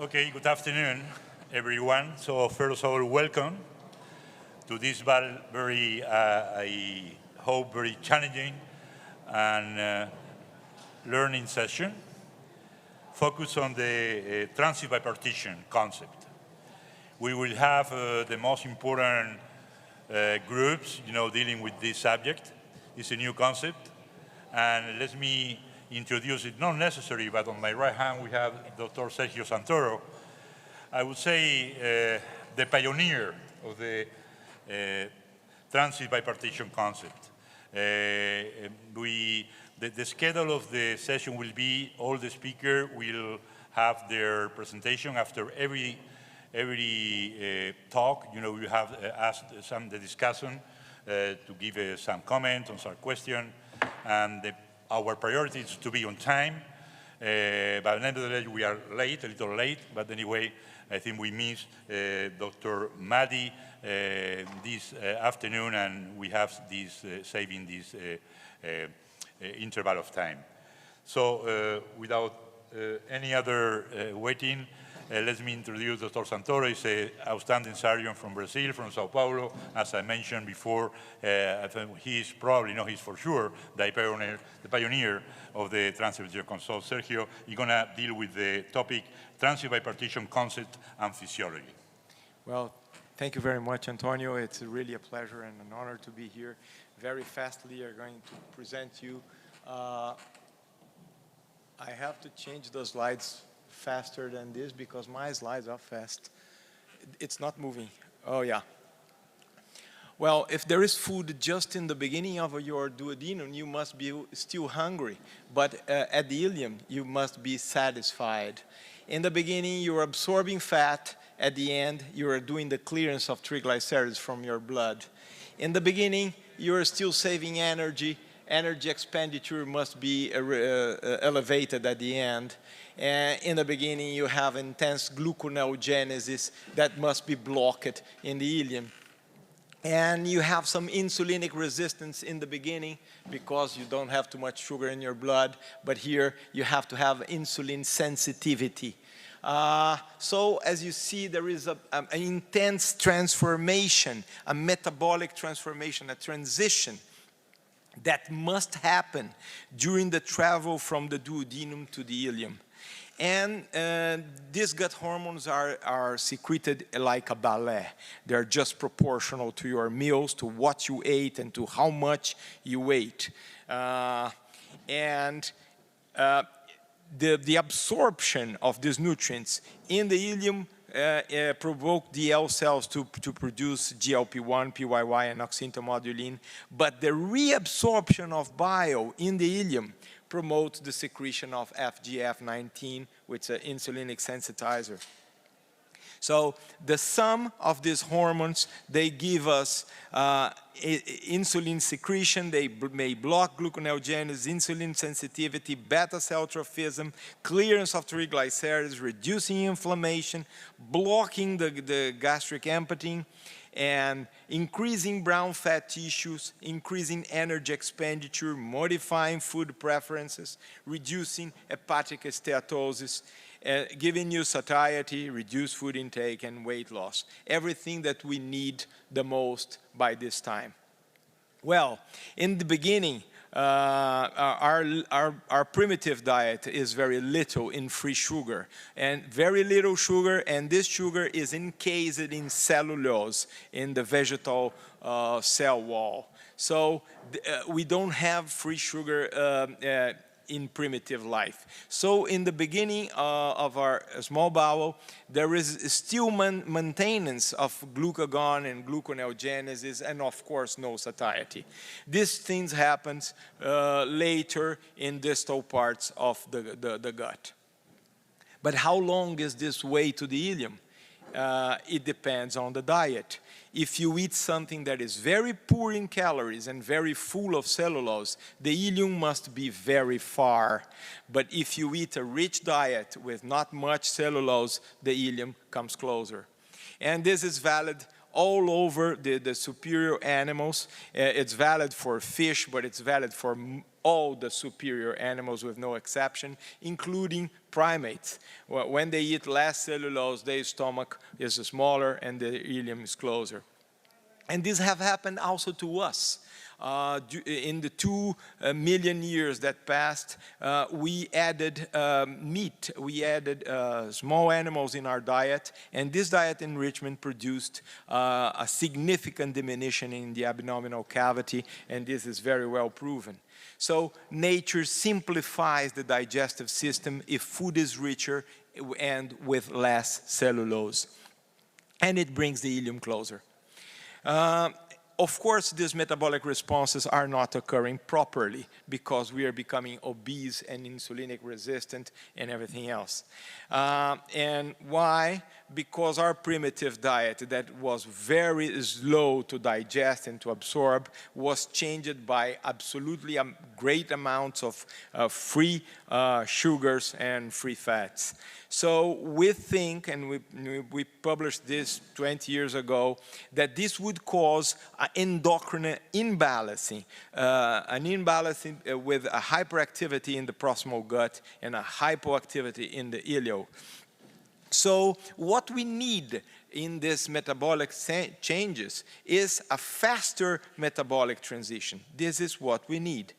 Okay, good afternoon, everyone. So first of all, welcome to this very, I hope, very challenging and learning session focused on the transit bipartition concept. We will have the most important groups, dealing with this subject. It's a new concept, and let me introduce it, not necessary, but on my right hand we have Dr. Sergio Santoro. I would say the pioneer of the transit bipartition concept. The schedule of the session will be all the speakers will have their presentation after every talk. We have asked the discussion to give some comment on some question, and our priority is to be on time. But nevertheless, we are late, a little late, but anyway, I think we missed Dr. Madi this afternoon, and we have this saving this interval of time. So without any other waiting, let me introduce Dr. Santoro. He's an outstanding surgeon from Brazil, from Sao Paulo. As I mentioned before, I think he's probably, no, he's for sure, the pioneer of the transit bipartition concept. Sergio, you're going to deal with the topic, transit bipartition concept and physiology. Well, thank you very much, Antonio. It's really a pleasure and an honor to be here. Very fastly, I'm going to present you. I have to change the slides faster than this because my slides are fast. It's not moving. Oh, yeah. Well, if there is food just in the beginning of your duodenum, you must be still hungry. But at the ileum, you must be satisfied. In the beginning, you're absorbing fat. At the end, you are doing the clearance of triglycerides from your blood. In the beginning, you're still saving energy. Energy expenditure must be elevated at the end. In the beginning, you have intense gluconeogenesis that must be blocked in the ileum. And you have some insulinic resistance in the beginning because you don't have too much sugar in your blood. But here, you have to have insulin sensitivity. So as you see, there is an intense transformation, a metabolic transformation, a transition that must happen during the travel from the duodenum to the ileum. And these gut hormones are secreted like a ballet. They're just proportional to your meals, to what you ate, and to how much you ate. The absorption of these nutrients in the ileum provoke DL cells to produce GLP-1, PYY, and oxyntomodulin. But the reabsorption of bile in the ileum promotes the secretion of FGF19, which is an insulinic sensitizer. So the sum of these hormones, they give us insulin secretion, they may block gluconeogenesis, insulin sensitivity, beta cell trophism, clearance of triglycerides, reducing inflammation, blocking the gastric emptying, and increasing brown fat tissues, increasing energy expenditure, modifying food preferences, reducing hepatic steatosis, giving you satiety, reduced food intake, and weight loss. Everything that we need the most by this time. Well, in the beginning, our primitive diet is very little in free sugar, and very little sugar, and this sugar is encased in cellulose in the vegetal cell wall. So we don't have free sugar in primitive life. So in the beginning of our small bowel, there is still maintenance of glucagon and gluconeogenesis, and of course no satiety. These things happen later in distal parts of the gut. But how long is this way to the ileum? It depends on the diet. If you eat something that is very poor in calories and very full of cellulose, the ileum must be very far. But if you eat a rich diet with not much cellulose, the ileum comes closer. And this is valid all over the superior animals. It's valid for fish, but it's valid for all the superior animals with no exception, including primates. When they eat less cellulose, their stomach is smaller and the ileum is closer. And this have happened also to us. In the 2 million years that passed, we added meat, we added small animals in our diet, and this diet enrichment produced a significant diminution in the abdominal cavity, and this is very well proven. So nature simplifies the digestive system if food is richer and with less cellulose, and it brings the ileum closer. Of course, these metabolic responses are not occurring properly because we are becoming obese and insulinic resistant and everything else. And why? Because our primitive diet that was very slow to digest and to absorb was changed by absolutely great amounts of free sugars and free fats. So we think, and we published this 20 years ago, that this would cause an endocrine imbalancing, with a hyperactivity in the proximal gut and a hypoactivity in the ileal. So what we need in this metabolic changes is a faster metabolic transition. This is what we need.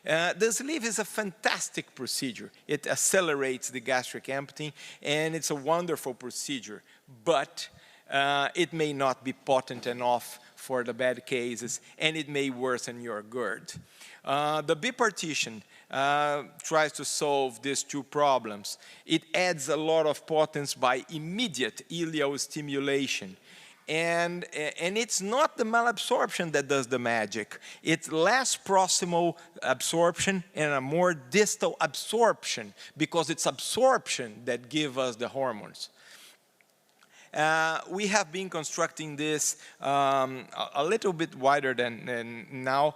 The sleeve is a fantastic procedure. It accelerates the gastric emptying, and it's a wonderful procedure, but it may not be potent enough for the bad cases, and it may worsen your GERD. The BIPARTITION tries to solve these two problems. It adds a lot of potence by immediate ileal stimulation. And it's not the malabsorption that does the magic. It's less proximal absorption and a more distal absorption, because it's absorption that gives us the hormones. We have been constructing this a little bit wider than now,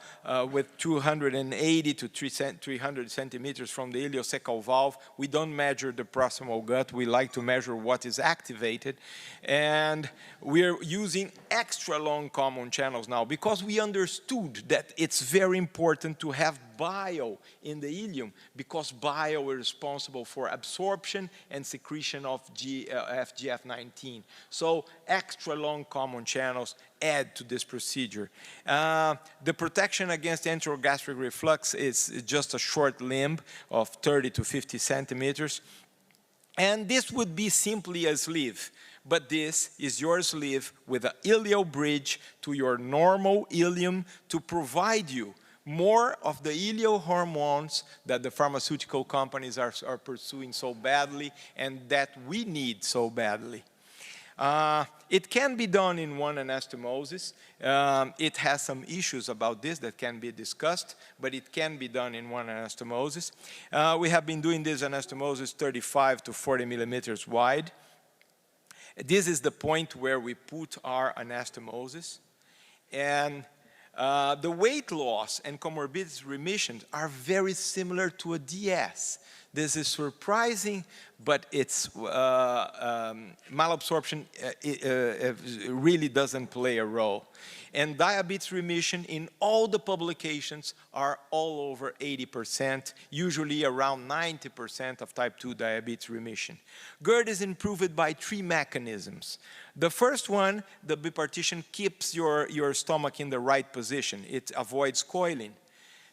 with 280 to 300 centimeters from the ileocecal valve. We don't measure the proximal gut. We like to measure what is activated. And we're using extra long common channels now because we understood that it's very important to have bile in the ileum, because bile is responsible for absorption and secretion of FGF19. So extra long common channels add to this procedure. The protection against enterogastric reflux is just a short limb of 30 to 50 centimeters. And this would be simply a sleeve. But this is your sleeve with an ileal bridge to your normal ileum to provide you more of the ileal hormones that the pharmaceutical companies are pursuing so badly and that we need so badly. It can be done in one anastomosis. It has some issues about this that can be discussed, but it can be done in one anastomosis. We have been doing this anastomosis 35 to 40 millimeters wide. This is the point where we put our anastomosis. And the weight loss and comorbidity remissions are very similar to a DS. This is surprising, but it's malabsorption really doesn't play a role. And diabetes remission in all the publications are all over 80%, usually around 90% of type 2 diabetes remission. GERD is improved by 3 mechanisms. The first one, the BIPARTITION, keeps your stomach in the right position. It avoids coiling.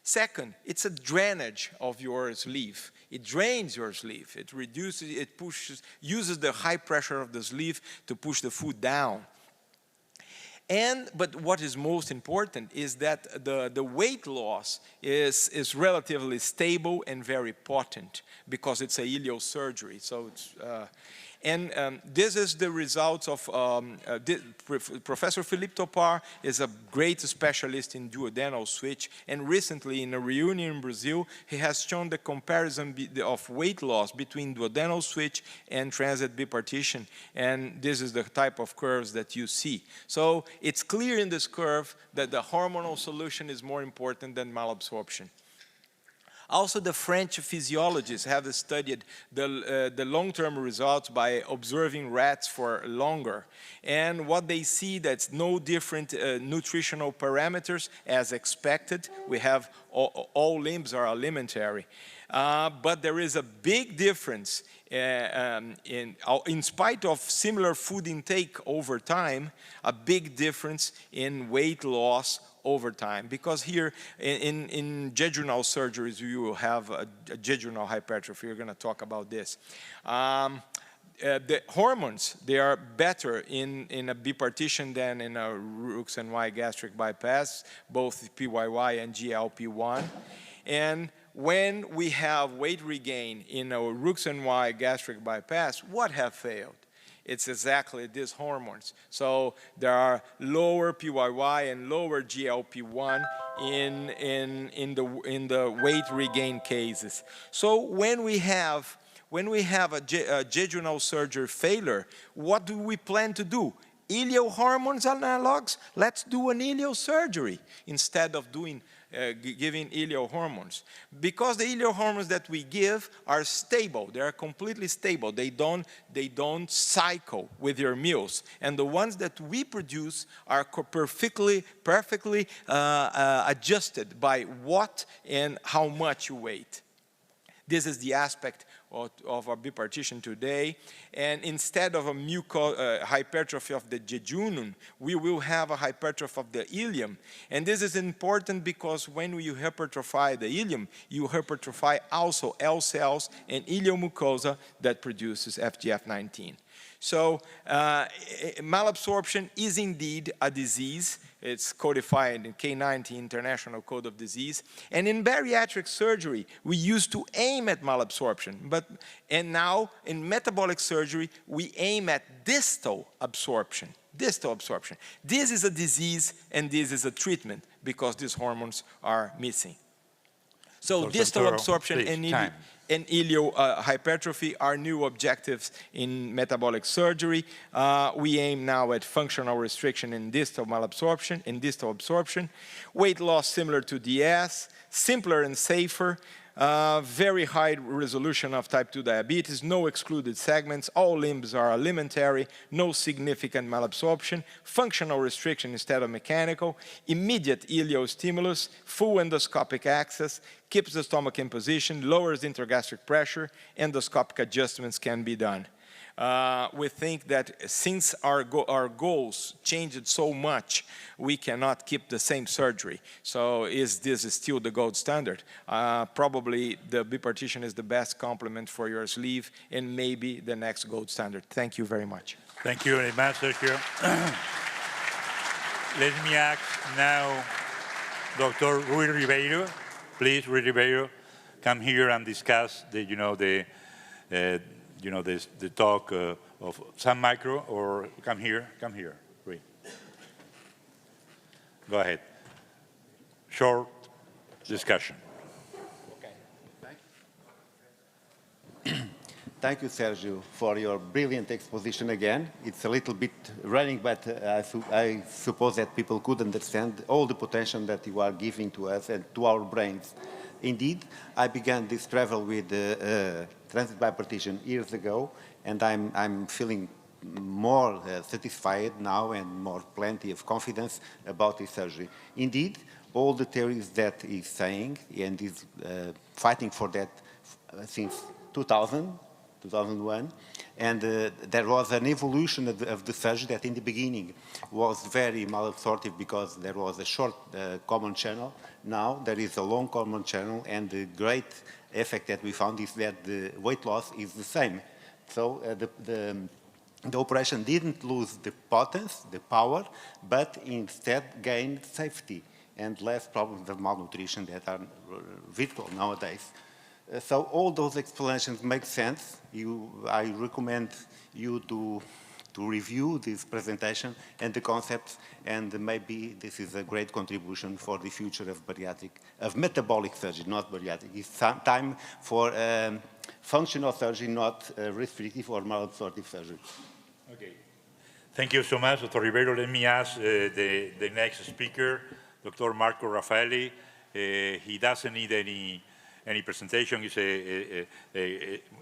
Second, it's a drainage of your sleeve. It drains your sleeve. It reduces, it pushes, uses the high pressure of the sleeve to push the food down. But what is most important is that the weight loss is relatively stable and very potent because it's a ileal surgery. So it's, this is the results of Professor Philippe Topar is a great specialist in duodenal switch, and recently in a reunion in Brazil, he has shown the comparison of weight loss between duodenal switch and transit bipartition, and this is the type of curves that you see. So it's clear in this curve that the hormonal solution is more important than malabsorption. Also, the French physiologists have studied the long-term results by observing rats for longer. And what they see, that's no different nutritional parameters as expected. We have all limbs are alimentary. But there is a big difference in spite of similar food intake over time, a big difference in weight loss over time. Because here in jejunal surgeries, you will have a jejunal hypertrophy. We're going to talk about this. The hormones, they are better in a bipartition than in a Roux-en-Y gastric bypass, both PYY and GLP-1. And when we have weight regain in a Roux-en-Y gastric bypass, what have failed? It's exactly these hormones. So there are lower PYY and lower GLP-1 in the weight regain cases. So when we have a jejunal surgery failure, what do we plan to do? Ileal hormones analogs? Let's do an ileal surgery instead of doing giving ileal hormones. Because the ileal hormones that we give are stable. They are completely stable. They don't cycle with your meals. And the ones that we produce are perfectly adjusted by what and how much you weigh. This is the aspect of our bipartition today. And instead of a hypertrophy of the jejunum, we will have a hypertrophy of the ileum. And this is important because when you hypertrophy the ileum, you hypertrophy also L cells and ileal mucosa that produces FGF19. So malabsorption is indeed a disease. It's codified in K90 International Code of Disease. And in bariatric surgery, we used to aim at malabsorption. And now, in metabolic surgery, we aim at distal absorption. Distal absorption. This is a disease and this is a treatment because these hormones are missing. So Dr. distal Toro, absorption please, and ileal hypertrophy are new objectives in metabolic surgery. We aim now at functional restriction in distal malabsorption, in distal absorption. Weight loss similar to DS, simpler and safer. Very high resolution of type 2 diabetes, no excluded segments, all limbs are alimentary, no significant malabsorption, functional restriction instead of mechanical, immediate ileal stimulus, full endoscopic access, keeps the stomach in position, lowers intragastric pressure, endoscopic adjustments can be done. We think that since our goals changed so much, we cannot keep the same surgery. So is this still the gold standard? Probably the bipartition is the best complement for your sleeve and maybe the next gold standard. Thank you very much. Thank you very much, Sergio. Let me ask now Dr. Rui Ribeiro. Please, Rui Ribeiro, come here and discuss the talk of some micro, or come here, Rui. Go ahead. Short discussion. Okay. Thank you, Sergio, for your brilliant exposition again. It's a little bit running, but I suppose that people could understand all the potential that you are giving to us and to our brains. Indeed, I began this travel with transit bipartition years ago, and I'm feeling more satisfied now and more plenty of confidence about this surgery. Indeed, all the theories that he's saying and is fighting for that since 2001, and there was an evolution of the surgery that in the beginning was very malabsorptive because there was a short common channel. Now there is a long common channel, and the great effect that we found is that the weight loss is the same. So the operation didn't lose the potence, the power, but instead gained safety and less problems of malnutrition that are virtual nowadays. So all those explanations make sense. I recommend you to review this presentation and the concepts, and maybe this is a great contribution for the future of metabolic surgery, not bariatric. It's time for functional surgery, not restrictive or malabsorptive surgery. Okay. Thank you so much, Dr. Ribeiro. Let me ask the next speaker, Dr. Marco Raffaelli. He doesn't need any any presentation. He's a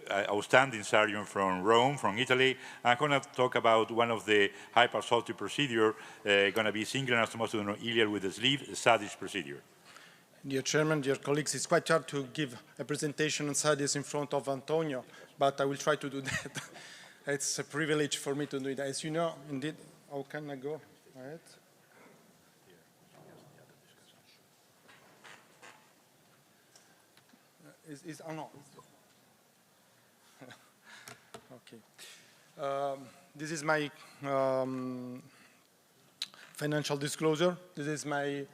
outstanding surgeon from Rome, from Italy. I'm going to talk about one of the hyperabsorptive procedure, going to be single anastomosis on ileal with the sleeve, the SADIS procedure. Dear Chairman, dear colleagues, it's quite hard to give a presentation on SADIS in front of Antonio, but I will try to do that. It's a privilege for me to do it. As you know, indeed, how can I go ahead? Oh no. Okay. This is my financial disclosure. This is my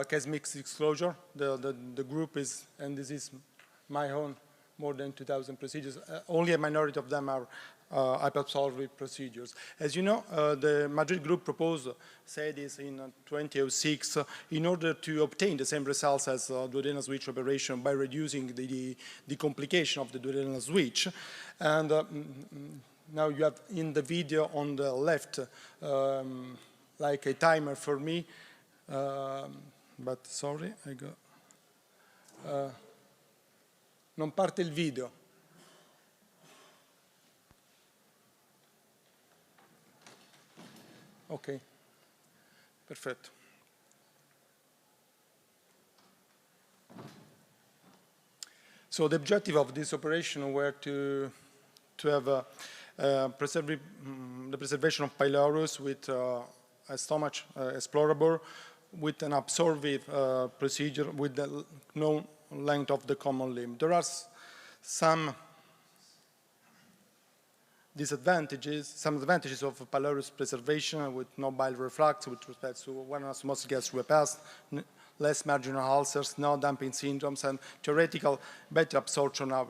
case mix disclosure. The group is, and this is my own, more than 2,000 procedures. Only a minority of them are hyperabsorptive procedures. As you know, the Madrid group proposed SADIS in 2006 in order to obtain the same results as duodenal switch operation by reducing the complication of the duodenal switch. And now you have in the video on the left like a timer for me, but sorry, I go. Non parte il video. Ok, perfetto. So the objective of this operation were to have the preservation of pylorus with a stomach explorable, with an absorptive procedure with the known length of the common limb. There are some advantages of pylorus preservation with no bile reflux with respect to when anastomosis gets repassed, less marginal ulcers, no damping syndromes, and theoretical better absorption of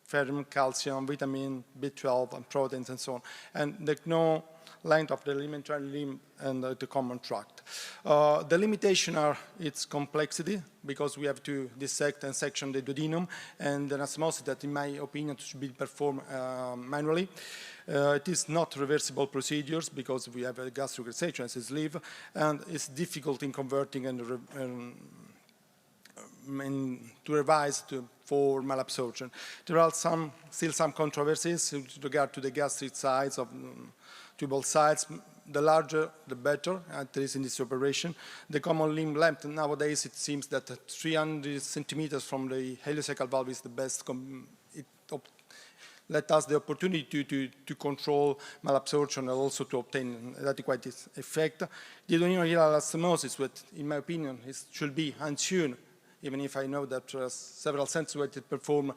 ferrum, calcium, vitamin B12, and proteins, and so on. And there's no length of the alimentary limb and the common tract. The limitation are its complexity, because we have to dissect and section the duodenum, and the anastomosis that, in my opinion, should be performed manually. It is not reversible procedures because we have a gastric resection as a sleeve, and it's difficult in converting and to revise for malabsorption. There are still some controversies with regard to the gastric size of tubal sides. The larger, the better, at least in this operation. The common limb length, nowadays it seems that 300 centimeters from the ileocecal valve is the best. It let us the opportunity to control malabsorption and also to obtain adequate effect. The duodenal anastomosis, which in my opinion should be untuned, even if I know that there are several centers where it perform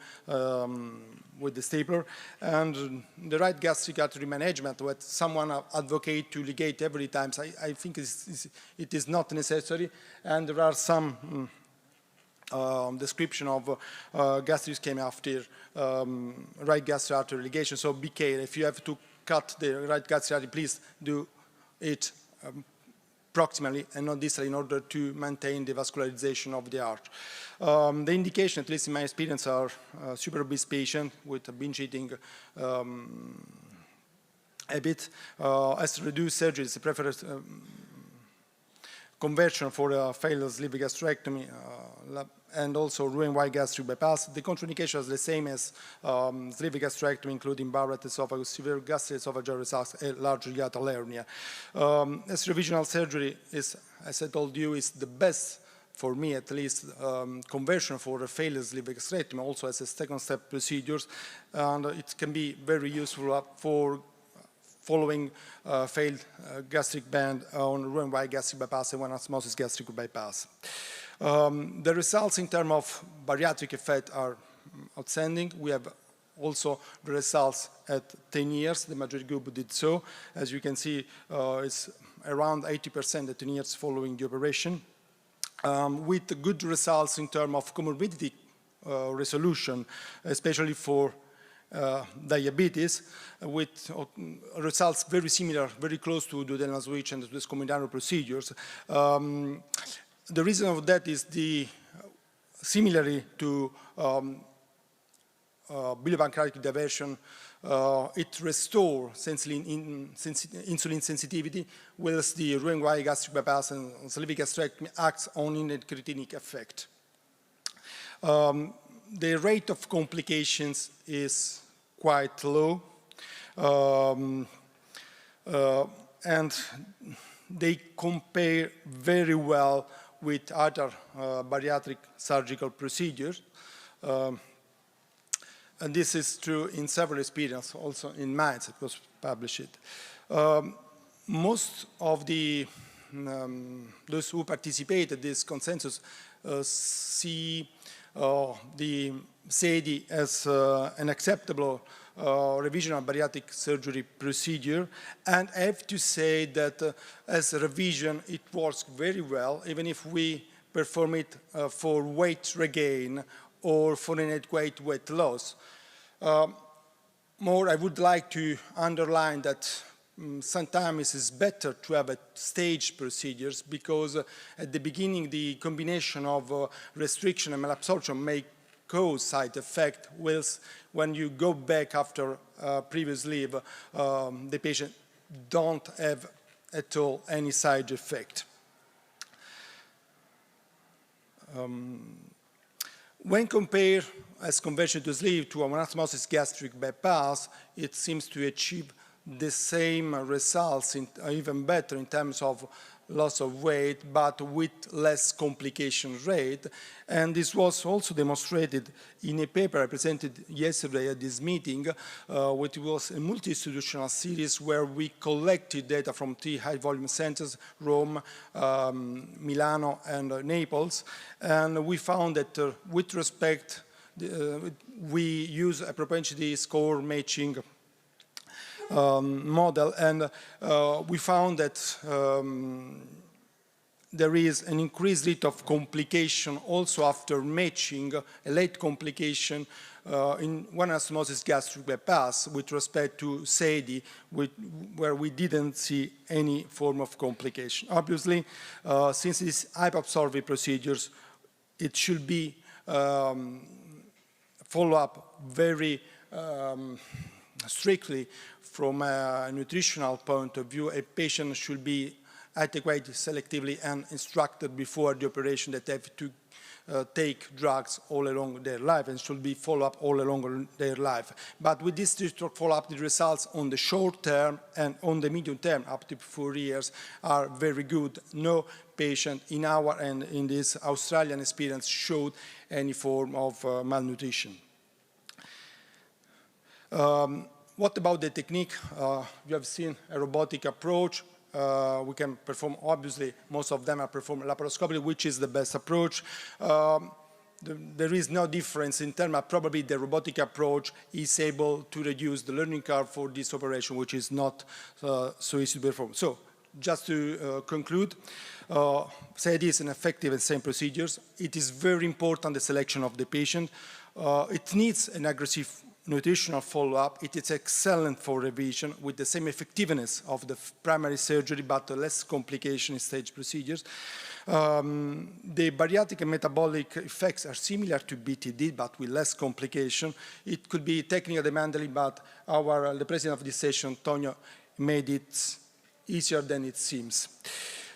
with the stapler. And the right gastric artery management, what someone advocate to ligate every time, I think it is not necessary. And there are some description of gastric scheme after right gastric artery ligation. So be careful. If you have to cut the right gastric artery, please do it proximally and not distally in order to maintain the vascularization of the arch. The indication, at least in my experience, are super obese patients with a binge eating habit. As reduced surgery is the preferred conversion for a failed sleeve gastrectomy and also Roux-en-Y gastric bypass. The contraindication is the same as sleeve gastrectomy, including Barrett esophagus, severe gastroesophageal results, a large hiatal hernia. As revisional surgery is, as I told you, is the best, for me at least, conversion for a failed sleeve gastrectomy, also as a second step procedures, and it can be very useful for following failed gastric band on Roux-en-Y gastric bypass and anastomosis gastric bypass. The results in terms of bariatric effect are outstanding. We have also the results at 10 years. The Madrid group did so. As you can see, it's around 80% at 10 years following the operation, with good results in terms of comorbidity resolution, especially for diabetes, with results very similar, very close to duodenal switch and the Scomindano procedures. The reason of that is similarly to biliopancreatic diversion, it restores insulin sensitivity, whilst the Roux-en-Y gastric bypass and sleeve gastrectomy acts on incretinic effect. The rate of complications is quite low, and they compare very well with other bariatric surgical procedures. And this is true in several experiences, also in Mainz, it was published. Most of the those who participated in this consensus see the SADI as an acceptable revisional bariatric surgery procedure, and I have to say that as a revision it works very well, even if we perform it for weight regain or for inadequate weight loss. More, I would like to underline that sometimes it's better to have a staged procedures, because at the beginning the combination of restriction and malabsorption may cause side effect, whilst when you go back after previous leave, the patient don't have at all any side effect. When compared as conversion to sleeve to anastomosis gastric bypass, it seems to achieve the same results, even better in terms of loss of weight, but with less complication rate. And this was also demonstrated in a paper I presented yesterday at this meeting, which was a multi-institutional series where we collected data from 3 high-volume centers, Rome, Milano, and Naples. And we found that with respect, we use a propensity score matching model, and we found that there is an increased rate of complication also after matching a late complication in one anastomosis gastric bypass with respect to SADI, where we didn't see any form of complication. Obviously, since these hyperabsorptive procedures, it should be follow up very strictly from a nutritional point of view. A patient should be adequately, selectively, and instructed before the operation that they have to take drugs all along their life, and should be followed up all along their life. But with this follow-up, the results on the short term and on the medium term, up to 4 years, are very good. No patient in our and in this Australian experience showed any form of malnutrition. What about the technique? You have seen a robotic approach. We can perform, obviously, most of them are performed laparoscopically, which is the best approach. There is no difference in terms of probably the robotic approach is able to reduce the learning curve for this operation, which is not so easy to perform. So, just to conclude, SADI is an effective and safe procedures. It is very important, the selection of the patient. It needs an aggressive nutritional follow-up. It is excellent for revision with the same effectiveness of the primary surgery, but less complication in stage procedures. The bariatric and metabolic effects are similar to BTD, but with less complication. It could be technically demanding, but the president of this session, Antonio, made it easier than it seems.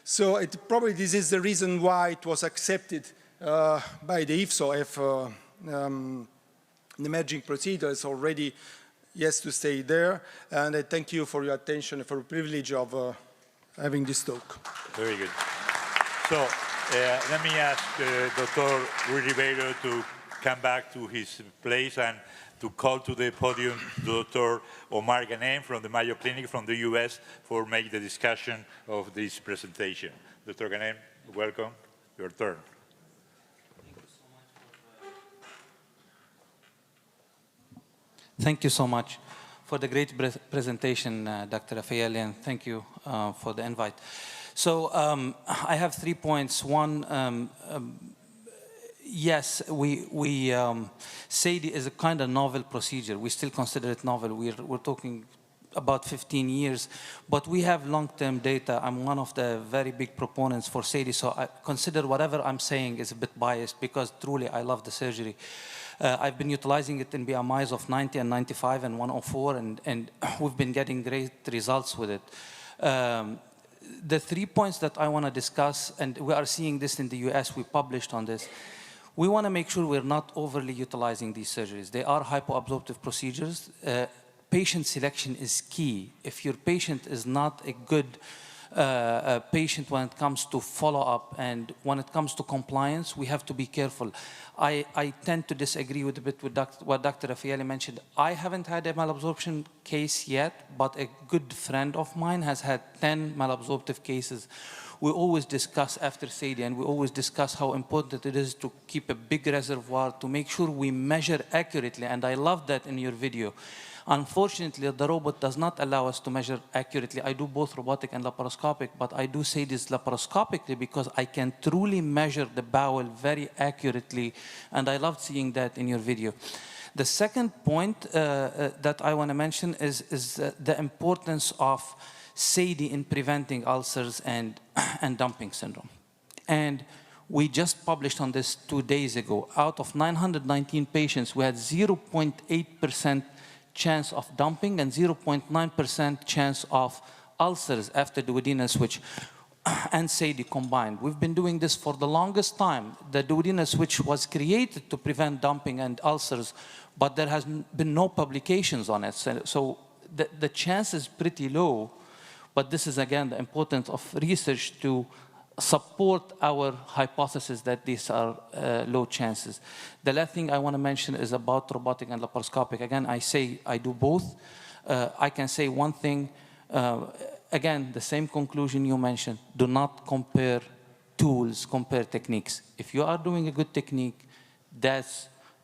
So probably this is the reason why it was accepted by the IFSO if the emerging procedure is already yes to stay there. And I thank you for your attention and for the privilege of having this talk. Very good. So let me ask Dr. Rui Ribeiro to come back to his place and to call to the podium Dr. Omar Ghanem from the Mayo Clinic from the US for make the discussion of this presentation. Dr. Ghanem, welcome. Your turn. Thank you so much for the great presentation, Dr. Raffaele, and thank you for the invite. So I have 3 points. One, yes, SADI is a kind of novel procedure. We still consider it novel. We're talking about 15 years, but we have long-term data. I'm one of the very big proponents for SADI, so I consider whatever I'm saying is a bit biased because truly I love the surgery. I've been utilizing it in BMIs of 90 and 95 and 104, and we've been getting great results with it. The 3 points that I want to discuss, and we are seeing this in the US, we published on this. we want to make sure we're not overly utilizing these surgeries. They are hypoabsorptive procedures. Patient selection is key. If your patient is not a good patient when it comes to follow-up and when it comes to compliance, we have to be careful. I tend to disagree with a bit with what Dr. Raffaele mentioned. I haven't had a malabsorption case yet, but a good friend of mine has had 10 malabsorptive cases. We always discuss after SADI, and we always discuss how important it is to keep a big reservoir to make sure we measure accurately, and I love that in your video. Unfortunately, the robot does not allow us to measure accurately. I do both robotic and laparoscopic, but I do say this laparoscopically because I can truly measure the bowel very accurately, and I loved seeing that in your video. The second point that I want to mention is the importance of SADI in preventing ulcers and dumping syndrome. And we just published on this 2 days ago. Out of 919 patients, we had 0.8% chance of dumping and 0.9% chance of ulcers after the duodenal switch and SADI combined. We've been doing this for the longest time. The duodenal switch was created to prevent dumping and ulcers, but there has been no publications on it. So the chance is pretty low, but this is again the importance of research to support our hypothesis that these are low chances. The last thing I want to mention is about robotic and laparoscopic. Again, I say I do both. I can say one thing, again, the same conclusion you mentioned. Do not compare tools, compare techniques. If you are doing a good technique,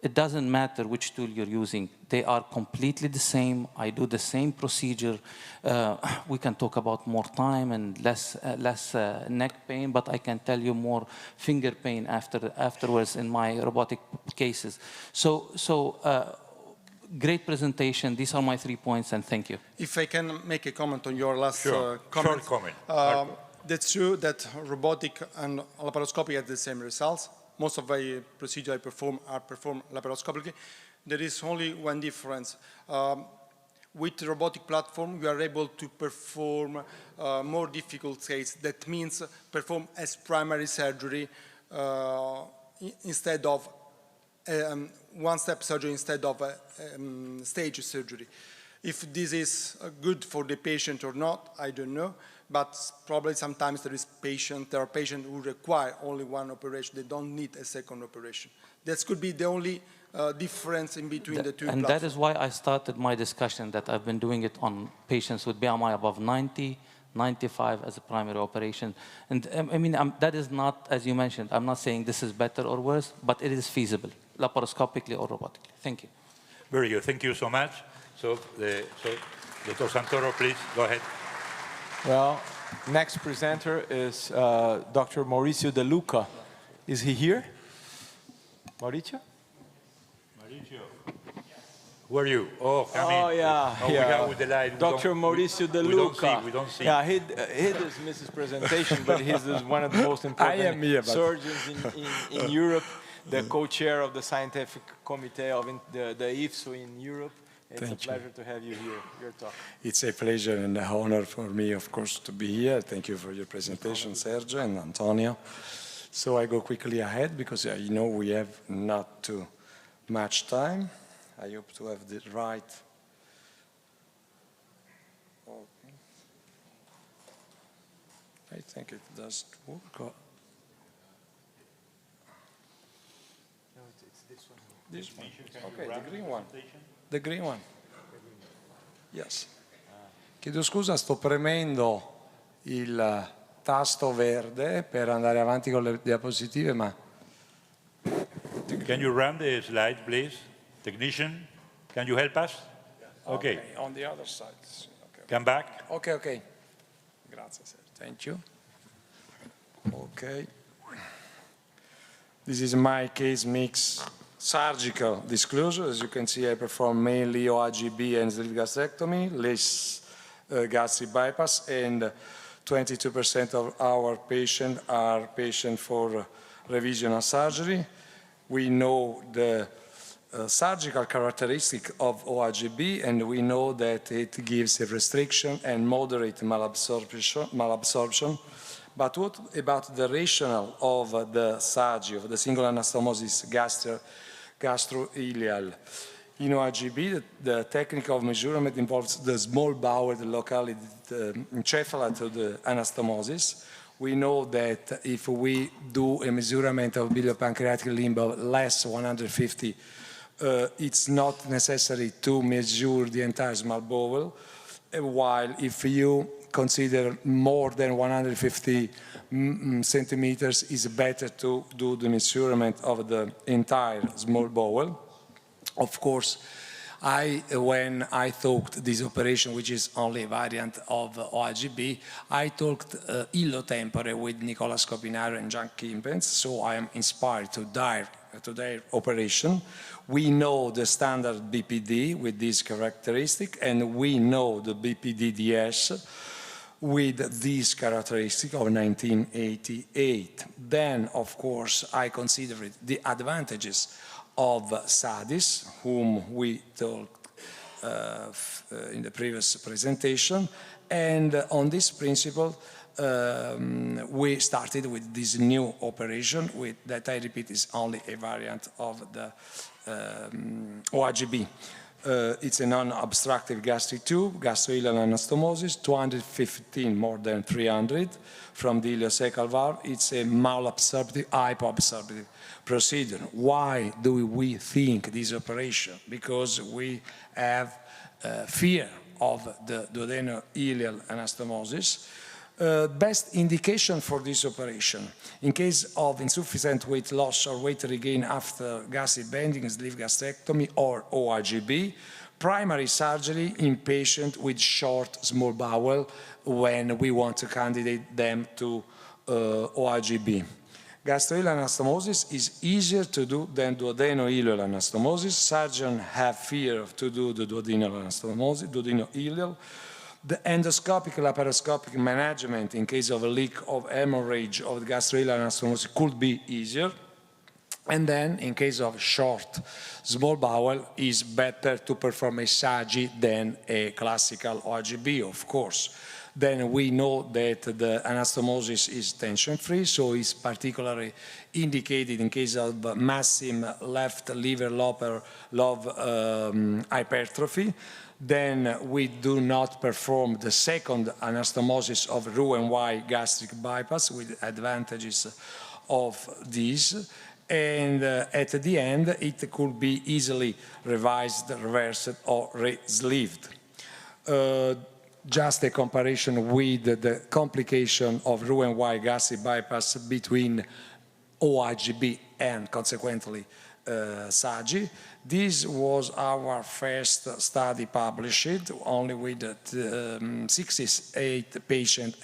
it doesn't matter which tool you're using. They are completely the same. I do the same procedure. We can talk about more time and less neck pain, but I can tell you more finger pain afterwards in my robotic cases. So great presentation. These are my 3 points, and thank you. If I can make a comment on your last Sure. comment. Short comment. That's true that robotic and laparoscopy have the same results. Most of the procedures are performed laparoscopically. There is only one difference. With the robotic platform, we are able to perform more difficult cases. That means perform as primary surgery instead of one-step surgery instead of stage surgery. If this is good for the patient or not, I don't know. But probably sometimes there are patients who require only one operation. They don't need a second operation. That could be the only difference in between the two platforms. And that is why I started my discussion that I've been doing it on patients with BMI above 90, 95 as a primary operation. And I mean, that is not, as you mentioned, I'm not saying this is better or worse, but it is feasible, laparoscopically or robotically. Thank you. Very good. Thank you so much. So Dr. Santoro, please go ahead. Well, next presenter is Dr. Mauricio De Luca. Is he here? Mauricio? Mauricio. Who are you? Oh, come in. Oh, yeah. Oh, yeah. we got with the light. Dr. Mauricio De Luca. We don't see. Yeah, he does miss his presentation, but he's one of the most important surgeons in Europe, the co-chair of the scientific committee of the IFSO in Europe. It's a pleasure to have you here. Your talk. It's a pleasure and an honor for me, of course, to be here. Thank you for your presentation, Sergio and Antonio. So I go quickly ahead because you know we have not too much time. I hope to have the right. Okay. I think it doesn't work. No, it's this one. This one. Okay, the green one. The green one. Yes. Chiedo scusa, sto premendo il tasto verde per andare avanti con le diapositive, ma... Can you run the slide, please? Technician, can you help us? Okay. On the other side. Okay. Come back. Okay. Grazie, sir. Thank you. Okay. This is my case mix surgical disclosure. As you can see, I perform mainly OAGB and sleeve gastrectomy, less gastric bypass, and 22% of our patients are patients for revisional surgery. We know the surgical characteristic of OAGB, and we know that it gives a restriction and moderate malabsorption, But what about the rationale of the SAGI, of the single anastomosis gastroileal? In OAGB, the technique of measurement involves the small bowel, the locality, the encephalate of the anastomosis. We know that if we do a measurement of biliopancreatic limb less 150, it's not necessary to measure the entire small bowel, while if you consider more than 150 centimeters, it's better to do the measurement of the entire small bowel. Of course, when I talked this operation, which is only a variant of OAGB, I talked illo-tempore with Nicola Scopinario and Jean Kimpens, so I am inspired to their operation. We know the standard BPD with this characteristic, and we know the BPDDS with this characteristic of 1988. Then, of course, I considered the advantages of SADIS, whom we talked in the previous presentation, and on this principle we started with this new operation that I repeat is only a variant of the OAGB. It's a non-obstructive gastric tube, gastroileal anastomosis, 215 more than 300 from the ileocecal valve. It's a malabsorptive, hypoabsorptive procedure. Why do we think this operation? Because we have fear of the duodeno-ileal anastomosis. Best indication for this operation, in case of insufficient weight loss or weight regain after gastric bending, sleeve gastrectomy or OAGB, primary surgery in patients with short small bowel when we want to candidate them to OAGB. Gastroileal anastomosis is easier to do than duodeno-ileal anastomosis. Surgeons have fear to do the duodenal anastomosis, duodeno-ileal. The endoscopic laparoscopic management in case of a leak of hemorrhage of the gastroileal anastomosis could be easier. And then in case of short small bowel, is better to perform a SAGI than a classical OAGB, of course. Then we know that the anastomosis is tension-free, so it's particularly indicated in case of massive left liver lobe hypertrophy. Then we do not perform the second anastomosis of Roux-en-Y gastric bypass with advantages of this. And at the end, it could be easily revised, reversed, or re-sleeved. Just a comparison with the complication of Roux-en-Y gastric bypass between OAGB and consequently SAGI. This was our first study published, only with 68 patients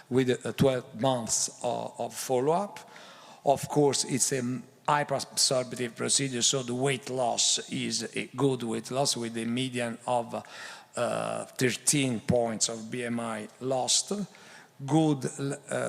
with 12 months of follow-up. Of course, it's a hyperabsorptive procedure, so the weight loss is a good weight loss with a median of 13 points of BMI lost. Good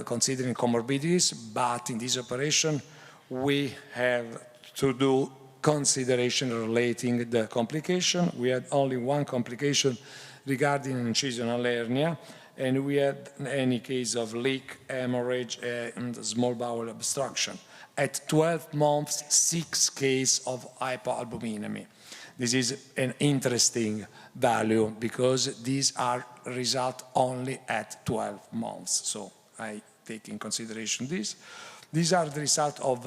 considering comorbidities, but in this operation we have to do consideration relating the complication. We had only one complication regarding incisional hernia, and we had any case of leak, hemorrhage, and small bowel obstruction. At 12 months, 6 cases of hypoalbuminemia. This is an interesting value because these are results only at 12 months. So I take in consideration this. These are the results of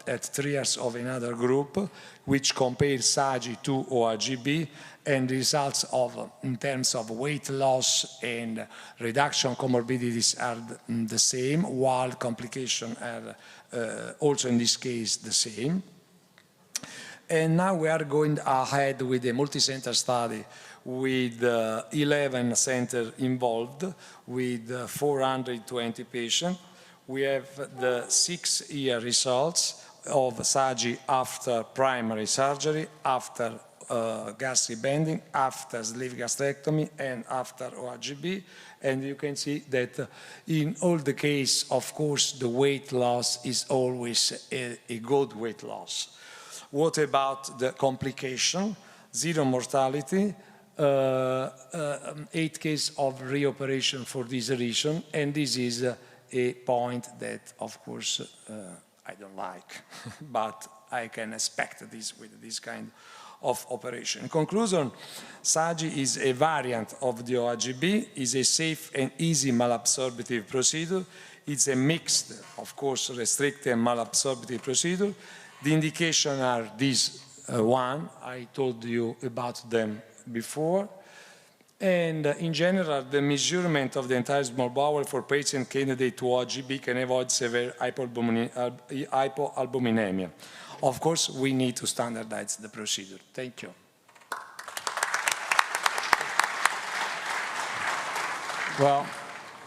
at 3 years of another group, which compares SAGI to OAGB, and the results of, in terms of weight loss and reduction comorbidities are the same, while complications are also in this case the same. And now we are going ahead with a multi-center study with 11 centers involved, with 420 patients. We have the 6-year results of SAGI after primary surgery, after gastric bending, after sleeve gastrectomy, and after OAGB. And you can see that in all the cases, of course, the weight loss is always a good weight loss. What about the complication? 0 mortality, 8 cases of reoperation for this region, and this is a point that, of course, I don't like, but I can expect this with this kind of operation. In conclusion, SAGI is a variant of the OAGB, is a safe and easy malabsorptive procedure. It's a mixed, of course, restricted and malabsorptive procedure. The indications are these one, I told you about them before. And in general, the measurement of the entire small bowel for patient candidate to OAGB can avoid severe hypoalbuminemia. Of course, we need to standardize the procedure. Thank you. Well,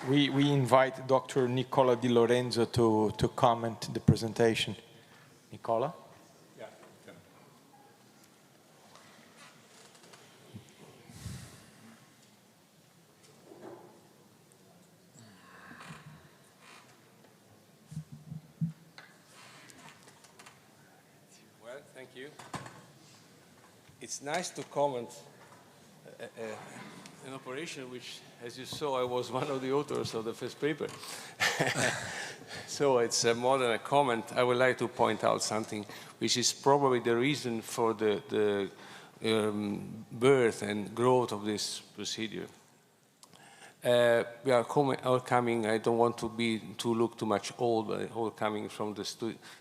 we invite Dr. Nicola Di Lorenzo to comment the presentation. Nicola? Thank you. It's nice to comment an operation which, as you saw, I was one of the authors of the first paper. So it's more than a comment. I would like to point out something which is probably the reason for the birth and growth of this procedure. We are all coming, I don't want to look too much old, but all coming from the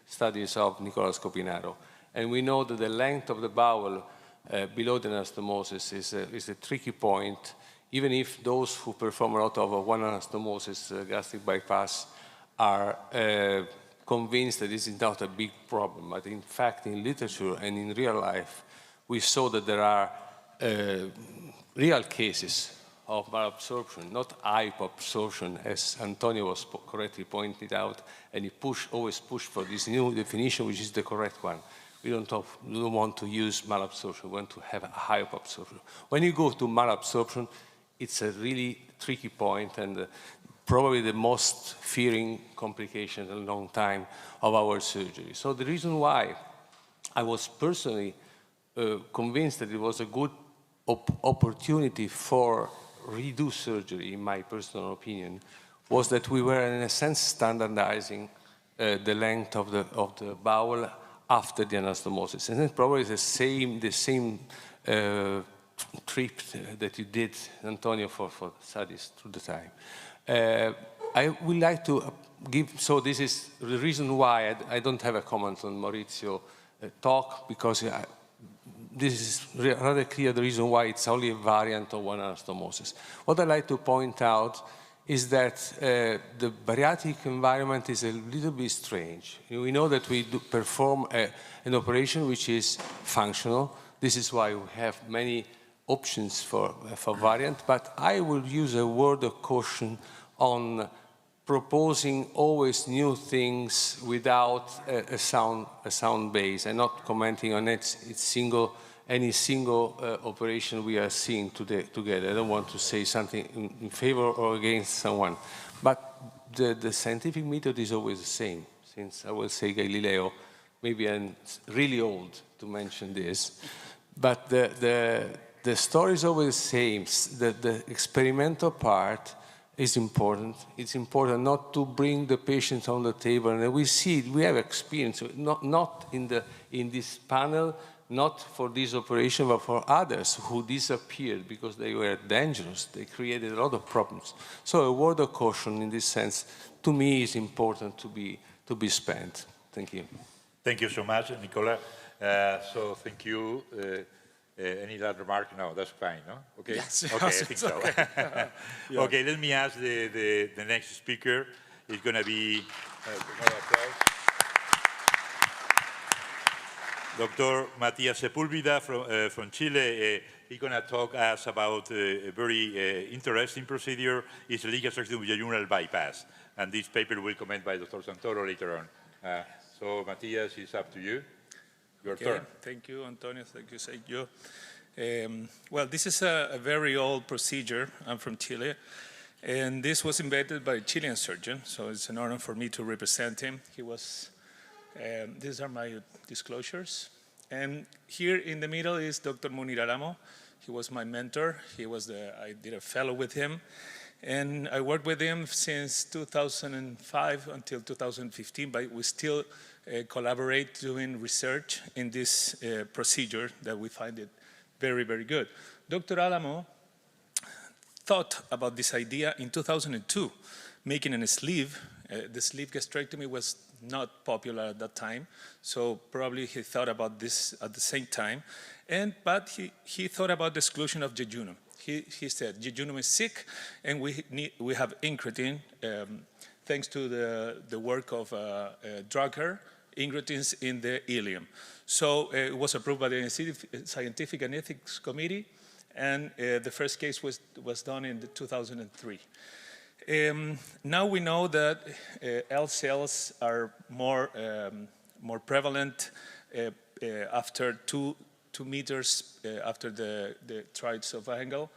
studies of Nicola Scopinaro. And we know that the length of the bowel below the anastomosis is a tricky point, even if those who perform a lot of one anastomosis gastric bypass are convinced that this is not a big problem. But in fact, in literature and in real life, we saw that there are real cases of malabsorption, not hypoabsorption, as Antonio was correctly pointed out, and he always pushed for this new definition, which is the correct one. We don't want to use malabsorption, we want to have a hypoabsorption. When you go to malabsorption, it's a really tricky point and probably the most fearing complication in a long time of our surgery. So the reason why I was personally convinced that it was a good opportunity for redo surgery, in my personal opinion, was that we were in a sense standardizing the length of the bowel after the anastomosis. And it's probably the same trip that you did, Antonio, for SADIS through the time. I would like to give, so this is the reason why I don't have a comment on Maurizio's talk, because this is rather clear the reason why it's only a variant of one anastomosis. What I'd like to point out is that the bariatric environment is a little bit strange. We know that we do perform an operation which is functional. This is why we have many options for variant, but I will use a word of caution on proposing always new things without a sound base, and not commenting on any single operation we are seeing together. I don't want to say something in favor or against someone, but the scientific method is always the same. Since I will say Galileo, maybe I'm really old to mention this, but the story is always the same. The experimental part is important. It's important not to bring the patient on the table, and we see it, we have experience, not in this panel, not for this operation, but for others who disappeared because they were dangerous. They created a lot of problems. So a word of caution in this sense, to me, is important to be spent. Thank you. Thank you so much, Nicola. So thank you. Any other remark? No, that's fine, no? Okay. Yes, okay, I think so. okay. Yeah. Okay, let me ask the next speaker. It's going to be Dr. Matias Sepúlveda from Chile. He's going to talk us about a very interesting procedure. It's a gastrectomy jejunal bypass. And this paper will comment by Dr. Santoro later on. So, Matias, it's up to you. Your turn. Thank you, Antonio. Thank you, Sergio. Well, this is a very old procedure. I'm from Chile. And this was invented by a Chilean surgeon. So it's an honor for me to represent him. He was, these are my disclosures. And here in the middle is Dr. Munir Aramo. He was my mentor. I did a fellow with him. And I worked with him since 2005 until 2015, but we still collaborate doing research in this procedure that we find it very, very good. Dr. Alamo thought about this idea in 2002, making a sleeve. The sleeve gastrectomy was not popular at that time, so probably he thought about this at the same time. But he thought about the exclusion of jejunum. He said, jejunum is sick, and we have incretin, thanks to the work of Drucker, incretins in the ileum. So it was approved by the Scientific and Ethics Committee, and the first case was done in 2003. Now we know that L cells are more prevalent after 2 meters after the triads of angle.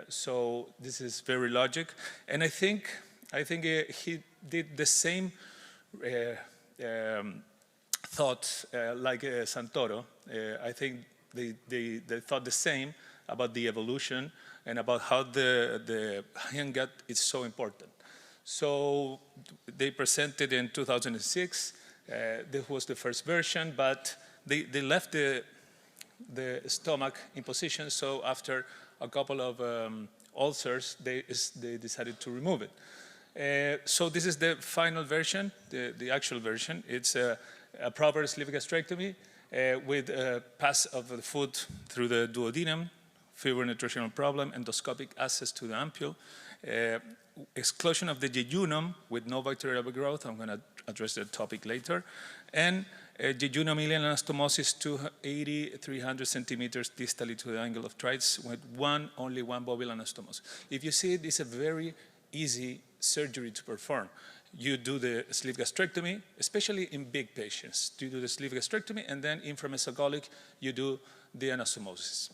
So this is very logic, and I think he did the same thought like Santoro. I think they thought the same about the evolution and about how the hind gut is so important. So they presented in 2006. This was the first version, but they left the stomach in position. So after a couple of ulcers, they decided to remove it. So this is the final version, the actual version. It's a proper sleeve gastrectomy with pass of the food through the duodenum, febrile nutritional problem, endoscopic access to the ampule, exclusion of the jejunum with no bacterial growth. I'm going to address that topic later. And jejunum ileal anastomosis 280-300 centimeters distally to the angle of triads with only one bovil anastomosis. If you see it, it's a very easy surgery to perform. You do the sleeve gastrectomy, especially in big patients. You do the sleeve gastrectomy, and then inframesocolic, you do the anastomosis.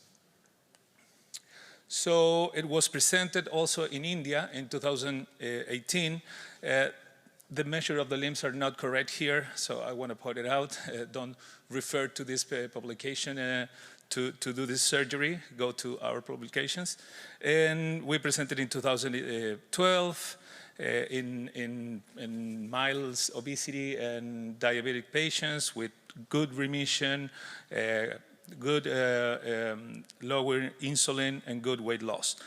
So it was presented also in India in 2018. The measure of the limbs are not correct here, so I want to point it out. Don't refer to this publication to do this surgery. Go to our publications. And we presented in 2012 in mild obesity and diabetic patients with good remission, good lower insulin, and good weight loss.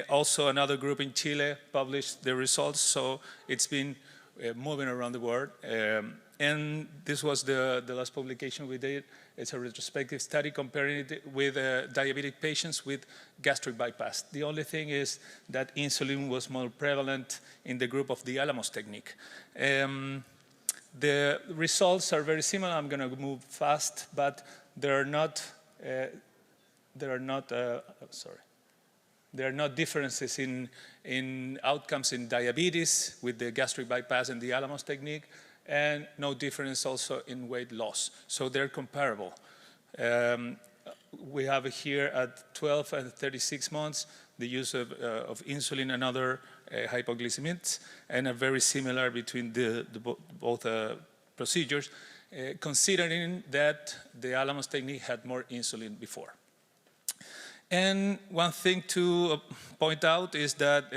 Also, another group in Chile published the results, so it's been moving around the world. And this was the last publication we did. It's a retrospective study comparing it with diabetic patients with gastric bypass. The only thing is that insulin was more prevalent in the group of the Alamos technique. The results are very similar. I'm going to move fast, but there are not differences in outcomes in diabetes with the gastric bypass and the Alamos technique, and no difference also in weight loss. So they're comparable. We have here at 12 and 36 months the use of insulin and other hypoglycemics, and are very similar between both procedures, considering that the Alamos technique had more insulin before. And one thing to point out is that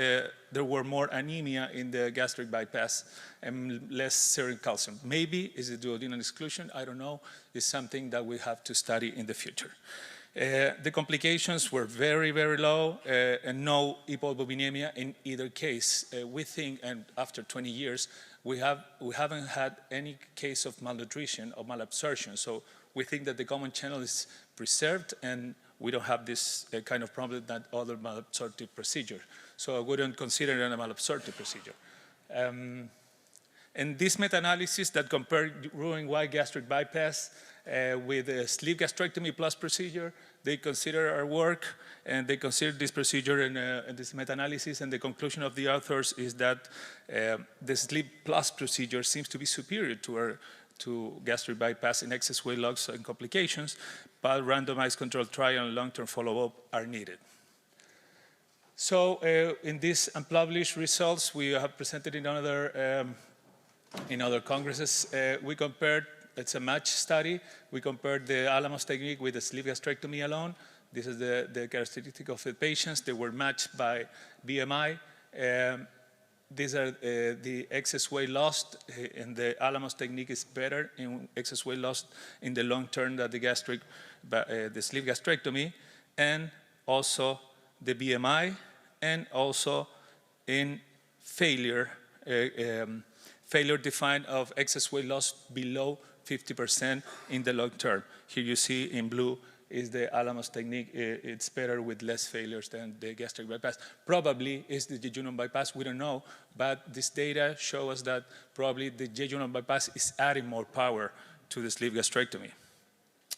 there were more anemia in the gastric bypass and less serum calcium. Maybe is it duodenal exclusion? I don't know. It's something that we have to study in the future. The complications were very, very low, and no hypoalbuminemia in either case. We think, and after 20 years, we haven't had any case of malnutrition or malabsorption. So we think that the common channel is preserved, and we don't have this kind of problem that other malabsorptive procedure. So I wouldn't consider it a malabsorptive procedure. And this meta-analysis that compared Roux-en-Y gastric bypass with a sleeve gastrectomy plus procedure, they consider our work, and they consider this procedure and this meta-analysis, and the conclusion of the authors is that the sleeve plus procedure seems to be superior to gastric bypass in excess weight loss and complications, but randomized controlled trial and long-term follow-up are needed. So in these unpublished results we have presented in other congresses, we compared, it's a match study, we compared the Alamos technique with the sleeve gastrectomy alone. This is the characteristic of the patients. They were matched by BMI, These are the excess weight lost, and the Alamos technique is better in excess weight loss in the long term than the sleeve gastrectomy, and also the BMI, and also in failure, failure defined of excess weight loss below 50% in the long term. Here you see in blue is the Alamos technique. It's better with less failures than the gastric bypass. Probably is the jejunal bypass, we don't know, but this data show us that probably the jejunal bypass is adding more power to the sleeve gastrectomy.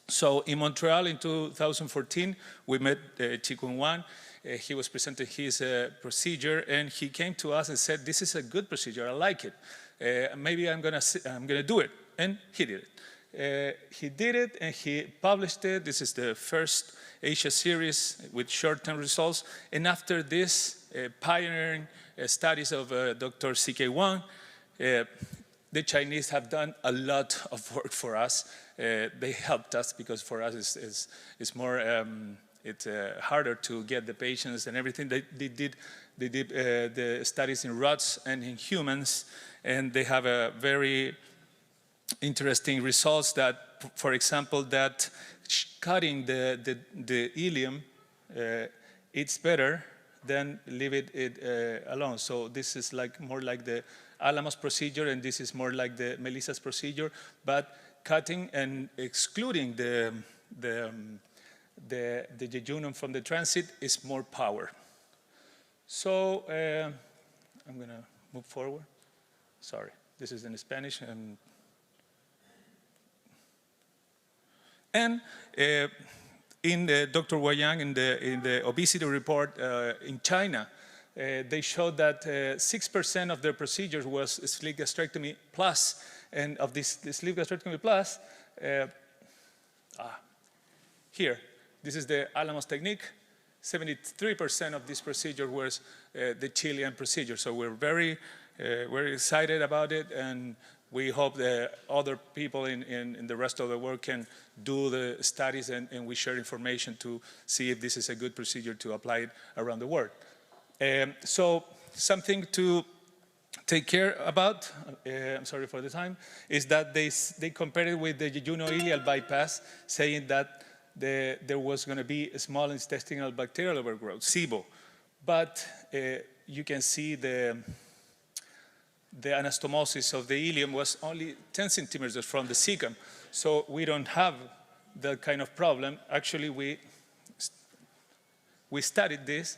So in Montreal in 2014, we met Chi Kun Wan. He was presenting his procedure, and he came to us and said, "This is a good procedure, I like it. Maybe I'm gonna do it," and he did it. He did it and he published it. This is the first Asia series with short-term results. And after this pioneering studies of Dr. C.K. Wang, the Chinese have done a lot of work for us. They helped us because for us it's more, it's harder to get the patients and everything. They did the studies in rats and in humans, and they have a very interesting results that, for example, that cutting the ileum, it's better than leave it alone. So this is like more like the Alamos procedure, and this is more like the Melissa's procedure, but cutting and excluding the jejunum from the transit is more power. So I'm gonna move forward. Sorry, this is in Spanish. And in Dr. Wang in the obesity report in China, they showed that 6% of their procedures was sleeve gastrectomy plus, and of this sleeve gastrectomy plus, here, this is the Alamos technique. 73% of this procedure was the Chilean procedure. So we're very excited about it, and we hope that other people in the rest of the world can do the studies, and we share information to see if this is a good procedure to apply it around the world. So something to take care about, I'm sorry for the time, is that they compared it with the jejunal ileal bypass, saying that there was going to be a small intestinal bacterial overgrowth, SIBO. But you can see the anastomosis of the ileum was only 10 centimeters from the cecum. So we don't have that kind of problem. Actually, we studied this.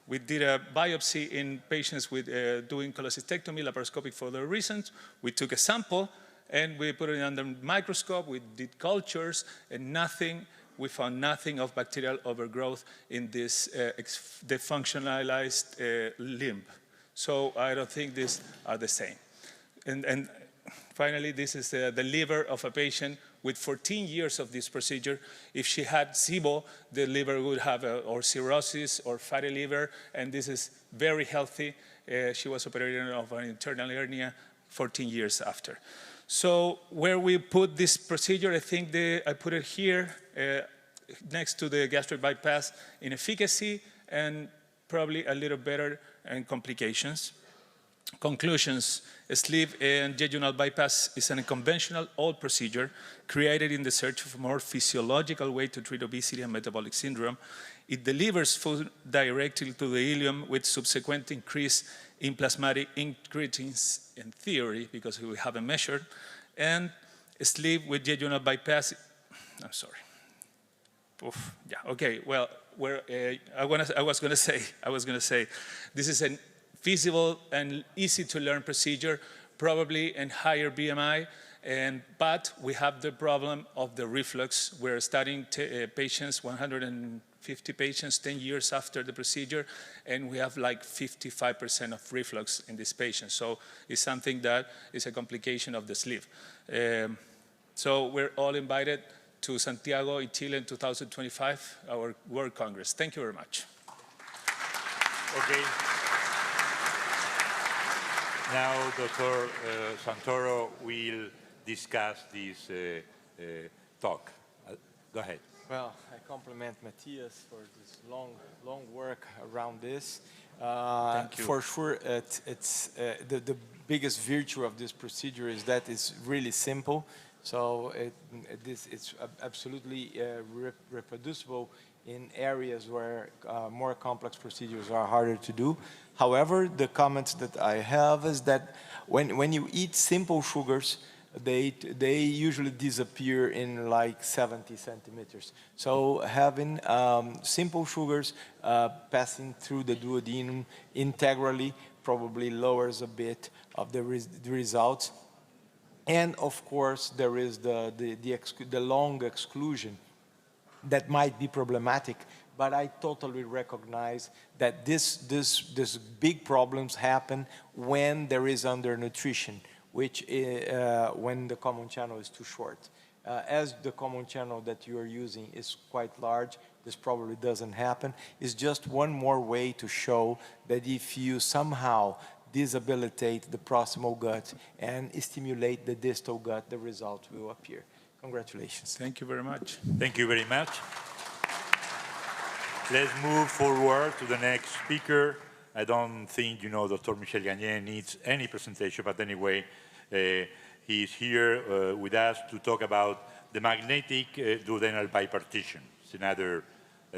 We did a biopsy in patients with doing cholecystectomy, laparoscopic for other reasons. We took a sample and we put it under microscope. We did cultures and nothing. We found nothing of bacterial overgrowth in this defunctionalized limb. So I don't think these are the same. And finally, this is the liver of a patient with 14 years of this procedure. If she had SIBO, the liver would have or cirrhosis or fatty liver, and this is very healthy. She was operated of an internal hernia 14 years after. So where we put this procedure, I think I put it here next to the gastric bypass in efficacy and probably a little better in complications. Conclusions: a sleeve and jejunal bypass is an unconventional old procedure created in the search for a more physiological way to treat obesity and metabolic syndrome. It delivers food directly to the ileum with subsequent increase in plasmatic incretins in theory, because we haven't measured. And a sleeve with jejunal bypass, I'm sorry. Oof, yeah, okay, well, I was gonna say, this is a feasible and easy to learn procedure, probably in higher BMI, but we have the problem of the reflux. We're studying patients, 150 patients, 10 years after the procedure, and we have like 55% of reflux in these patients. So it's something that is a complication of the sleeve. So we're all invited to Santiago in Chile in 2025, our World Congress. Thank you very much. Okay. Now, Dr. Santoro will discuss this talk. Go ahead. Well, I compliment Matthias for this long work around this. Thank you. For sure, the biggest virtue of this procedure is that it's really simple. So it's absolutely reproducible in areas where more complex procedures are harder to do. However, the comments that I have is that when you eat simple sugars, they usually disappear in like 70 centimeters. So having simple sugars passing through the duodenum integrally probably lowers a bit of the results. And of course, there is the long exclusion that might be problematic, but I totally recognize that this big problems happen when there is undernutrition, which when the common channel is too short. As the common channel that you are using is quite large, this probably doesn't happen. It's just one more way to show that if you somehow disabilitate the proximal gut and stimulate the distal gut, the result will appear. Congratulations. Thank you very much. Thank you very much. Let's move forward to the next speaker. I don't think, Dr. Michel Gagné needs any presentation, but anyway, he's here with us to talk about the magnetic duodenal bipartition. It's another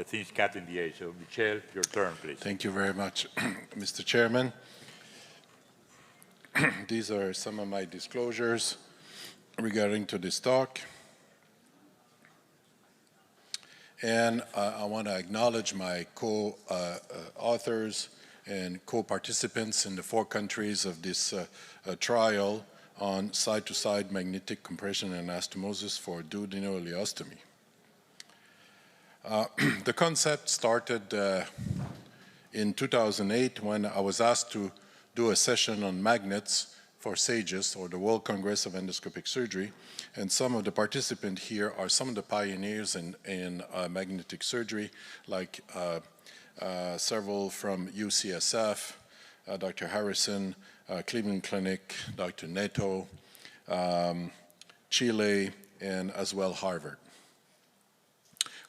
thing cut in the air. So, Michel, your turn, please. Thank you very much, Mr. Chairman. These are some of my disclosures regarding to this talk. And I want to acknowledge my co-authors and co-participants in the 4 countries of this trial on side-to-side magnetic compression and anastomosis for duodenal ileostomy. The concept started in 2008 when I was asked to do a session on magnets for SAGIS, or the World Congress of Endoscopic Surgery, and some of the participants here are some of the pioneers in magnetic surgery, like several from UCSF, Dr. Harrison, Cleveland Clinic, Dr. Neto, Chile, and as well Harvard.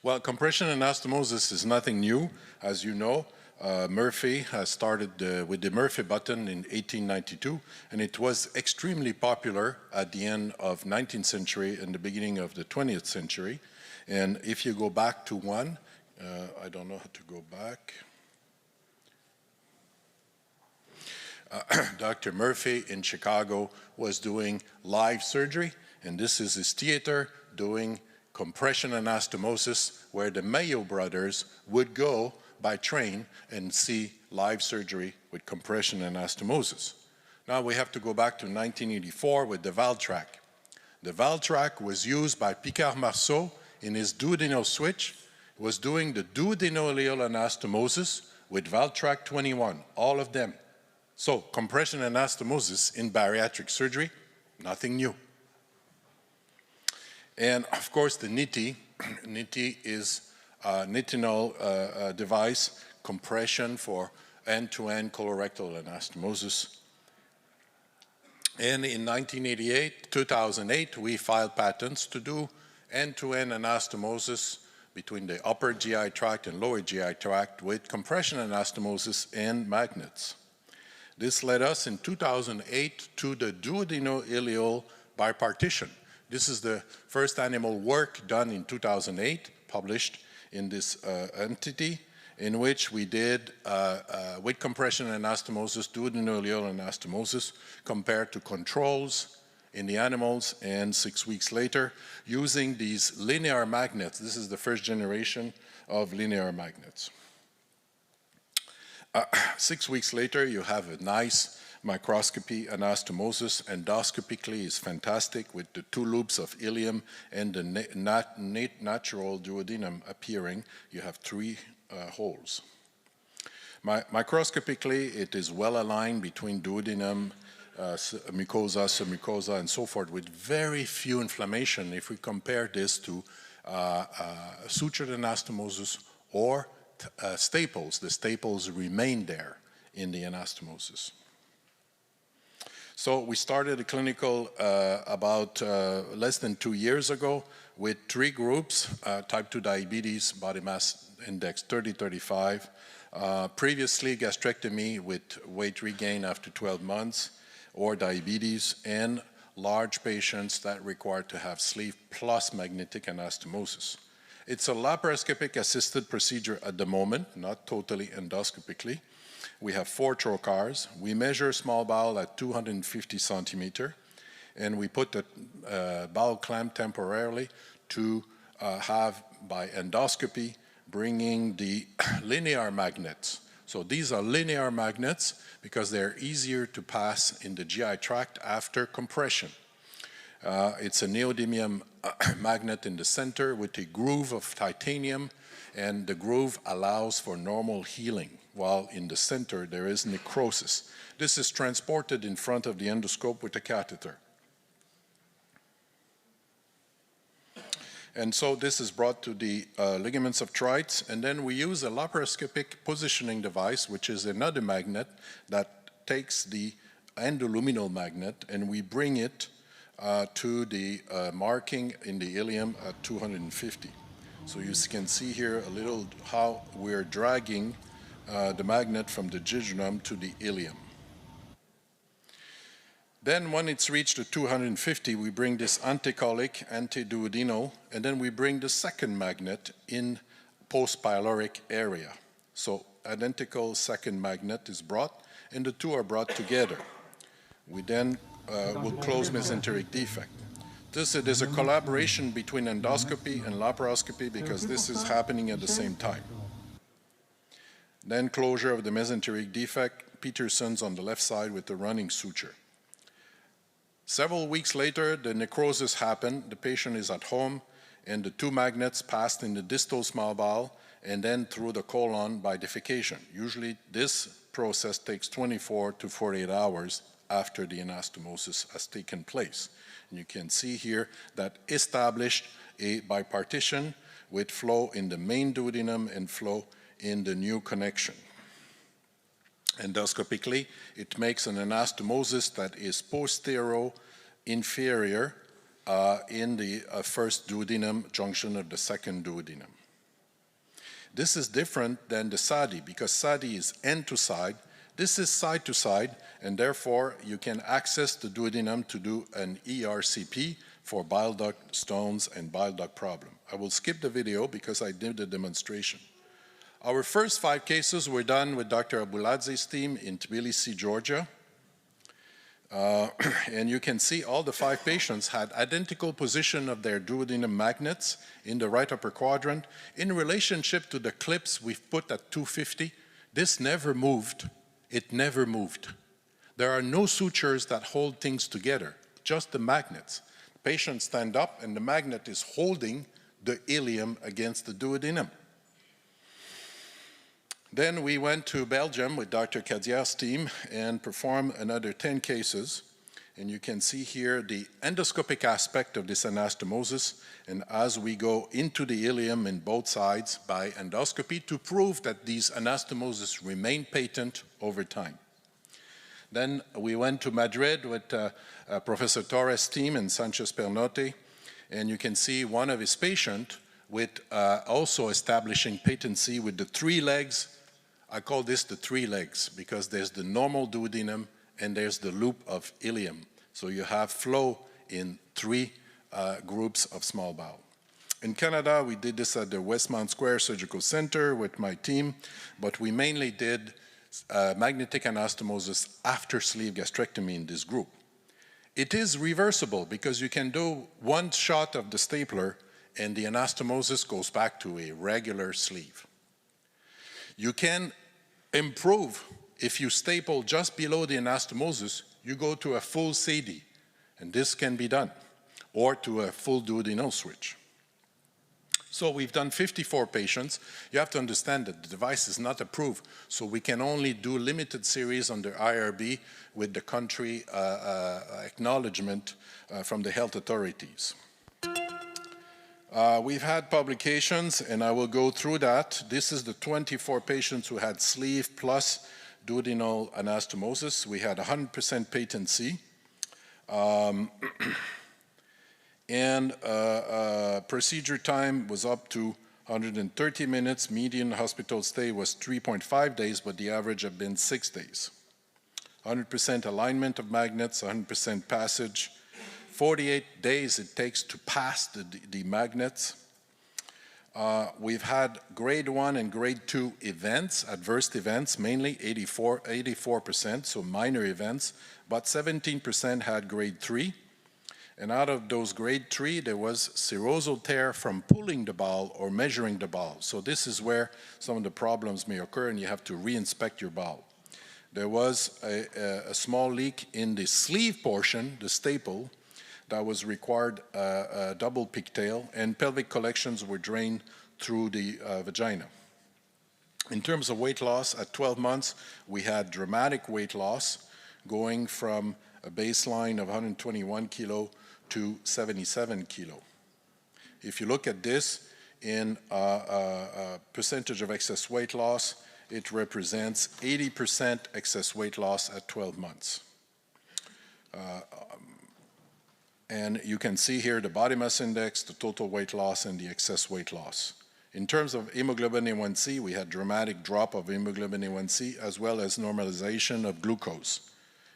Well, compression anastomosis is nothing new, as you know. Murphy has started with the Murphy button in 1892, and it was extremely popular at the end of 19th century and the beginning of the 20th century. And if you go back to one, I don't know how to go back. Dr. Murphy in Chicago was doing live surgery, and this is his theater doing compression anastomosis, where the Mayo brothers would go by train and see live surgery with compression anastomosis. Now we have to go back to 1984 with the Valtrac. The Valtrac was used by Picard-Marceau in his duodenal switch. He was doing the duodenal anastomosis with Valtrac 21, all of them. So compression anastomosis in bariatric surgery, nothing new. And of course the NITI, NITI is nitinol device, compression for end-to-end colorectal anastomosis. And in 2008, we filed patents to do end-to-end anastomosis between the upper GI tract and lower GI tract with compression anastomosis and magnets. This led us in 2008 to the duodeno-ileal bipartition. This is the first animal work done in 2008, published in this entity, in which we did, with compression anastomosis, duodenal-ileal anastomosis, compared to controls in the animals, and 6 weeks later, using these linear magnets. This is the first generation of linear magnets. 6 weeks later, you have a nice microscopy anastomosis. Endoscopically is fantastic with the 2 loops of ileum and the natural duodenum appearing. You have 3 holes. Microscopically, it is well aligned between duodenum, mucosa, submucosa, and so forth, with very few inflammation if we compare this to sutured anastomosis or staples. The staples remain there in the anastomosis. So we started a clinical about less than 2 years ago with 3 groups, type 2 diabetes, body mass index 30-35, Previously, gastrectomy with weight regain after 12 months, or diabetes, and large patients that require to have sleeve plus magnetic anastomosis. It's a laparoscopic assisted procedure at the moment, not totally endoscopically. We have 4 trocars. We measure small bowel at 250 centimeter, and we put the bowel clamp temporarily to have, by endoscopy, bringing the linear magnets. So these are linear magnets because they're easier to pass in the GI tract after compression. It's a neodymium magnet in the center with a groove of titanium, and the groove allows for normal healing, while in the center there is necrosis. This is transported in front of the endoscope with a catheter. And so this is brought to the ligaments of Treitz, and then we use a laparoscopic positioning device, which is another magnet that takes the endoluminal magnet, and we bring it to the marking in the ileum at 250. So you can see here a little how we're dragging the magnet from the jejunum to the ileum. Then when it's reached the 250, we bring this anticolic, antiduodenal, and then we bring the second magnet in post-pyloric area. So identical second magnet is brought, and the two are brought together. We then will close mesenteric defect. There's a collaboration between endoscopy and laparoscopy because this is happening at the same time. Then closure of the mesenteric defect, Peterson's on the left side with the running suture. Several weeks later, the necrosis happened, the patient is at home, and the 2 magnets passed in the distal small bowel and then through the colon by defecation. Usually this process takes 24 to 48 hours after the anastomosis has taken place. And you can see here that established a bipartition with flow in the main duodenum and flow in the new connection. Endoscopically, it makes an anastomosis that is posterior-inferior in the first duodenum junction of the second duodenum. This is different than the SADI because SADI is end to side. This is side to side, and therefore you can access the duodenum to do an ERCP for bile duct stones and bile duct problem. I will skip the video because I did the demonstration. Our first 5 cases were done with Dr. Abuladze's team in Tbilisi, Georgia. And you can see all the 5 patients had identical position of their duodenum magnets in the right upper quadrant. In relationship to the clips we've put at 250, this never moved. It never moved. There are no sutures that hold things together, just the magnets. The patient stand up and the magnet is holding the ileum against the duodenum. Then we went to Belgium with Dr. Kadier's team and performed another 10 cases. And you can see here the endoscopic aspect of this anastomosis, and as we go into the ileum in both sides by endoscopy to prove that these anastomoses remain patent over time. Then we went to Madrid with Professor Torres' team and Sanchez Pernote, and you can see one of his patients with also establishing patency with the 3 legs. I call this the 3 legs because there's the normal duodenum and there's the loop of ileum. So you have flow in 3 groups of small bowel. In Canada, we did this at the Westmount Square Surgical Center with my team, but we mainly did magnetic anastomosis after sleeve gastrectomy in this group. It is reversible because you can do 1 shot of the stapler and the anastomosis goes back to a regular sleeve. You can improve if you staple just below the anastomosis, you go to a full SADI, and this can be done, or to a full duodenal switch. So we've done 54 patients. You have to understand that the device is not approved, so we can only do limited series under IRB with the country acknowledgement from the health authorities. We've had publications, and I will go through that. This is the 24 patients who had sleeve plus duodenal anastomosis. We had 100% patency. And procedure time was up to 130 minutes. Median hospital stay was 3.5 days, but the average had been 6 days. 100% alignment of magnets, 100% passage. 48 days it takes to pass the magnets. We've had grade 1 and grade 2 events, adverse events, mainly 84%, so minor events, but 17% had grade 3. And out of those grade 3, there was serosal tear from pulling the bowel or measuring the bowel. So this is where some of the problems may occur, and you have to re-inspect your bowel. There was a small leak in the sleeve portion, the staple, that was required a double pigtail, and pelvic collections were drained through the vagina. In terms of weight loss, at 12 months, we had dramatic weight loss, going from a baseline of 121 kilo to 77 kilo. If you look at this in percentage of excess weight loss, it represents 80% excess weight loss at 12 months. And you can see here the body mass index, the total weight loss, and the excess weight loss. In terms of hemoglobin A1C, we had dramatic drop of hemoglobin A1C as well as normalization of glucose.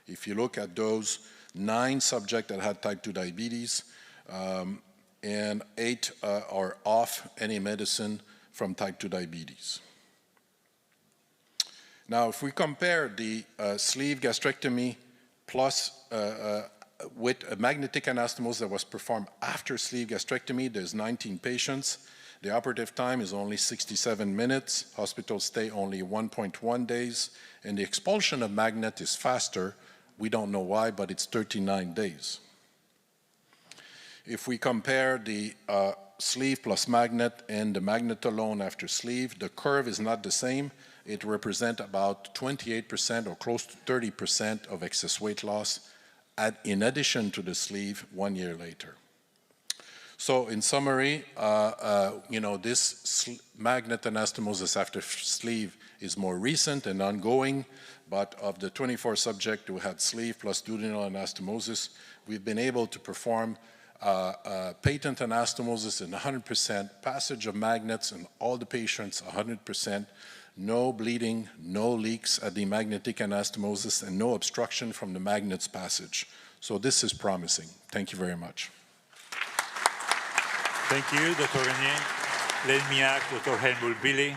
If you look at those 9 subjects that had type 2 diabetes, and 8 are off any medicine from type 2 diabetes. Now, if we compare the sleeve gastrectomy plus with a magnetic anastomosis that was performed after sleeve gastrectomy, there's 19 patients. The operative time is only 67 minutes, hospital stay only 1.1 days, and the expulsion of magnet is faster. We don't know why, but it's 39 days. If we compare the sleeve plus magnet and the magnet alone after sleeve, the curve is not the same. It represents about 28% or close to 30% of excess weight loss in addition to the sleeve 1 year later. So in summary, this magnet anastomosis after sleeve is more recent and ongoing, but of the 24 subjects who had sleeve plus duodenal anastomosis, we've been able to perform patent anastomosis in 100%, passage of magnets in all the patients 100%, no bleeding, no leaks at the magnetic anastomosis, and no obstruction from the magnet's passage. So this is promising. Thank you very much. Thank you, Dr. Gagné. Let me ask Dr. Helmut Billy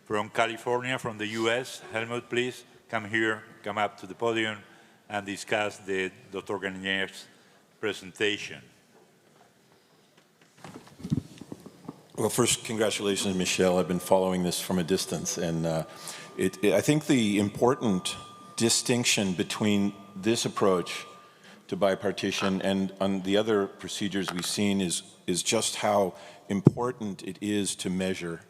from California, from the US. Helmut, please come here, come up to the podium and discuss Dr. Gagné's presentation. Well, first, congratulations, Michel. I've been following this from a distance, and I think the important distinction between this approach to bipartition and on the other procedures we've seen is just how important it is to measure,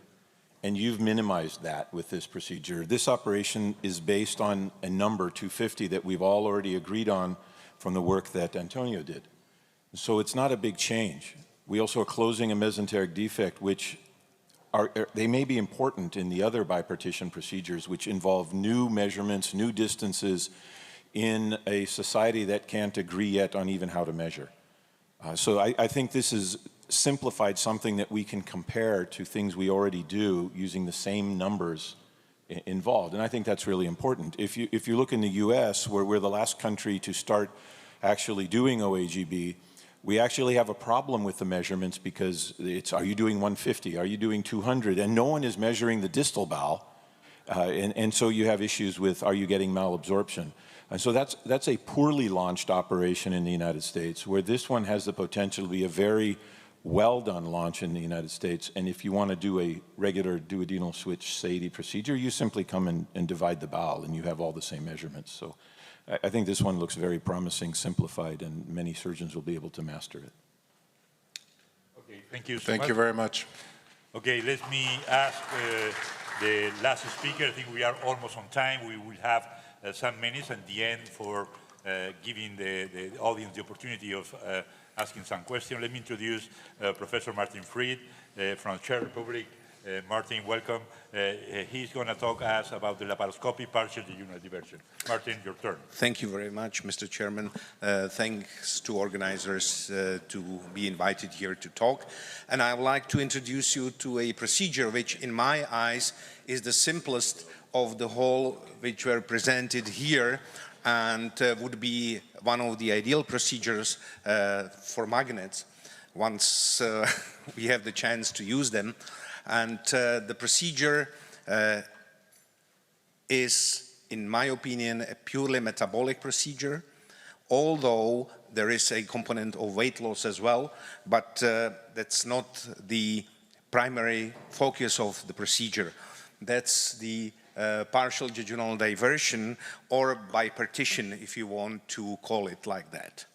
and you've minimized that with this procedure. This operation is based on a number, 250, that we've all already agreed on from the work that Antonio did. So it's not a big change. We also are closing a mesenteric defect, which they may be important in the other bipartition procedures, which involve new measurements, new distances in a society that can't agree yet on even how to measure. So I think this has simplified something that we can compare to things we already do using the same numbers involved. And I think that's really important. If you look in the US, where we're the last country to start actually doing OAGB, we actually have a problem with the measurements because it's, are you doing 150? Are you doing 200? And no one is measuring the distal bowel. And so you have issues with, are you getting malabsorption? And so that's a poorly launched operation in the United States, where this one has the potential to be a very well done launch in the United States. And if you want to do a regular duodenal switch SADI procedure, you simply come and divide the bowel and you have all the same measurements. So I think this one looks very promising, simplified, and many surgeons will be able to master it. Okay, thank you so much. Thank you very much. Okay, let me ask the last speaker. I think we are almost on time. We will have some minutes at the end for giving the audience the opportunity of asking some questions. Let me introduce Professor Martin Fried from Czech Republic, Martin, welcome. He's going to talk us about the laparoscopic partial jejunal diversion. Martin, your turn. Thank you very much, Mr. Chairman. Thanks to organizers to be invited here to talk. And I would like to introduce you to a procedure which, in my eyes, is the simplest of the whole which were presented here, and would be one of the ideal procedures for magnets once we have the chance to use them. And the procedure is, in my opinion, a purely metabolic procedure, although there is a component of weight loss as well, but that's not the primary focus of the procedure. That's the partial jejunal diversion, or bipartition, if you want to call it like that.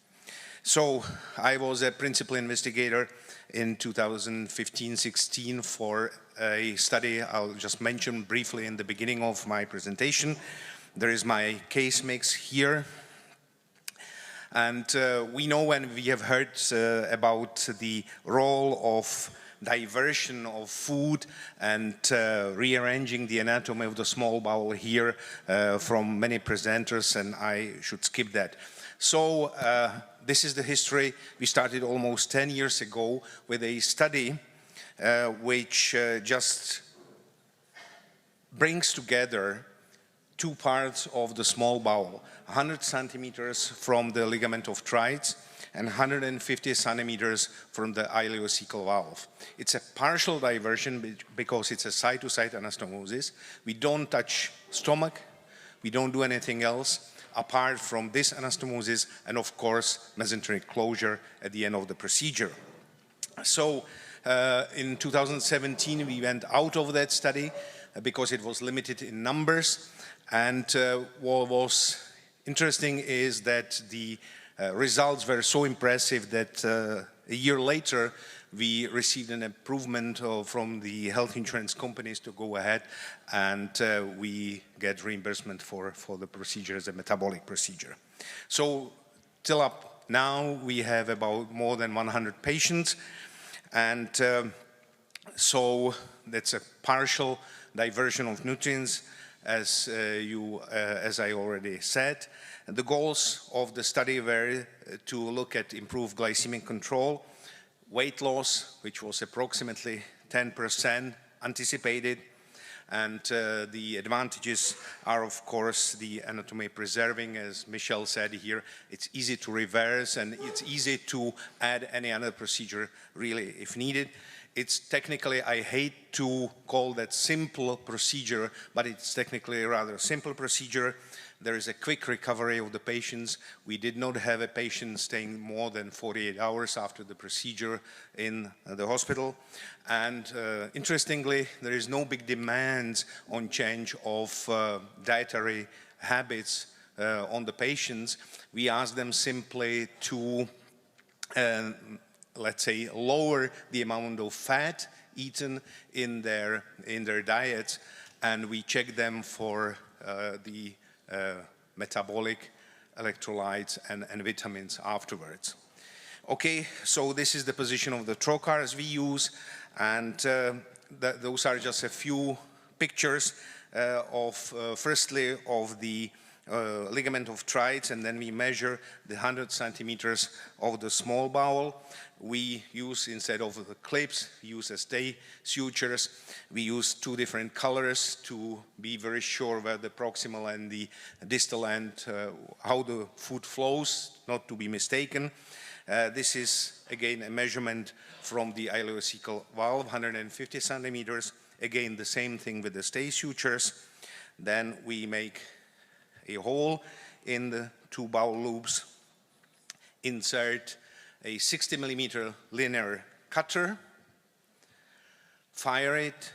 So I was a principal investigator in 2015-16 for a study I'll just mention briefly in the beginning of my presentation. There is my case mix here. And we know, and we have heard about the role of diversion of food and rearranging the anatomy of the small bowel here from many presenters, and I should skip that. So this is the history. We started almost 10 years ago with a study which just brings together two parts of the small bowel, 100 centimeters from the ligament of Treitz and 150 centimeters from the ileocecal valve. It's a partial diversion because it's a side-to-side anastomosis. We don't touch stomach, we don't do anything else apart from this anastomosis and, of course, mesenteric closure at the end of the procedure. So in 2017, we went out of that study because it was limited in numbers. And what was interesting is that the results were so impressive that a year later, we received an improvement from the health insurance companies to go ahead, and we get reimbursement for the procedure as a metabolic procedure. So till up now, we have about more than 100 patients, and so that's a partial diversion of nutrients, as I already said. And the goals of the study were to look at improved glycemic control, weight loss, which was approximately 10% anticipated, and the advantages are, of course, the anatomy preserving, as Michelle said here. It's easy to reverse, and it's easy to add any other procedure, really, if needed. It's technically, I hate to call that simple procedure, but it's technically a rather simple procedure. There is a quick recovery of the patients. We did not have a patient staying more than 48 hours after the procedure in the hospital. And interestingly, there is no big demands on change of dietary habits on the patients. We ask them simply to let's say, lower the amount of fat eaten in their diets, and we check them for the metabolic electrolytes and vitamins afterwards. Okay, so this is the position of the trocars we use, and those are just a few pictures of, firstly, of the ligament of Treitz, and then we measure the 100 centimeters of the small bowel. We use, instead of the clips, we use stay sutures. We use two different colors to be very sure where the proximal and the distal end, how the food flows, not to be mistaken. This is, again, a measurement from the ileocecal valve, 150 centimeters. Again, the same thing with the stay sutures. Then we make a hole in the two bowel loops, insert a 60 millimeter linear cutter, fire it,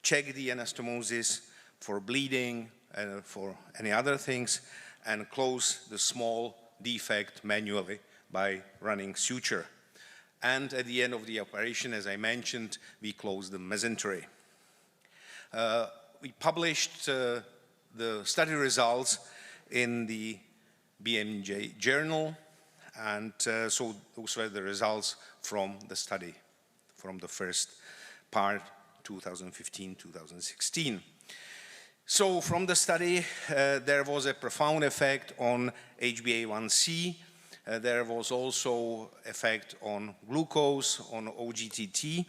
check the anastomosis for bleeding and for any other things, and close the small defect manually by running suture. And at the end of the operation, as I mentioned, we close the mesentery. We published the study results in the BMJ journal, and so those were the results from the study, from the first part 2015-2016. So from the study, there was a profound effect on HbA1c. There was also effect on glucose, on OGTT,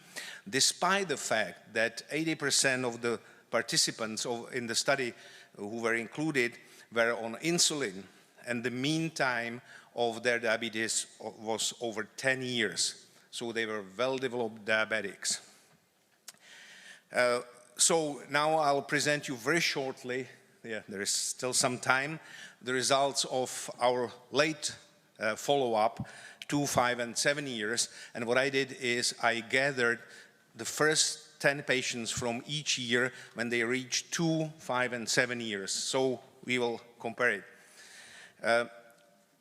despite the fact that 80% of the participants in the study who were included were on insulin, and the mean time of their diabetes was over 10 years. So they were well-developed diabetics. So now I'll present you very shortly, there is still some time, the results of our late follow-up, 2, 5, and 7 years. And what I did is I gathered the first 10 patients from each year when they reached 2, 5, and 7 years. So we will compare it.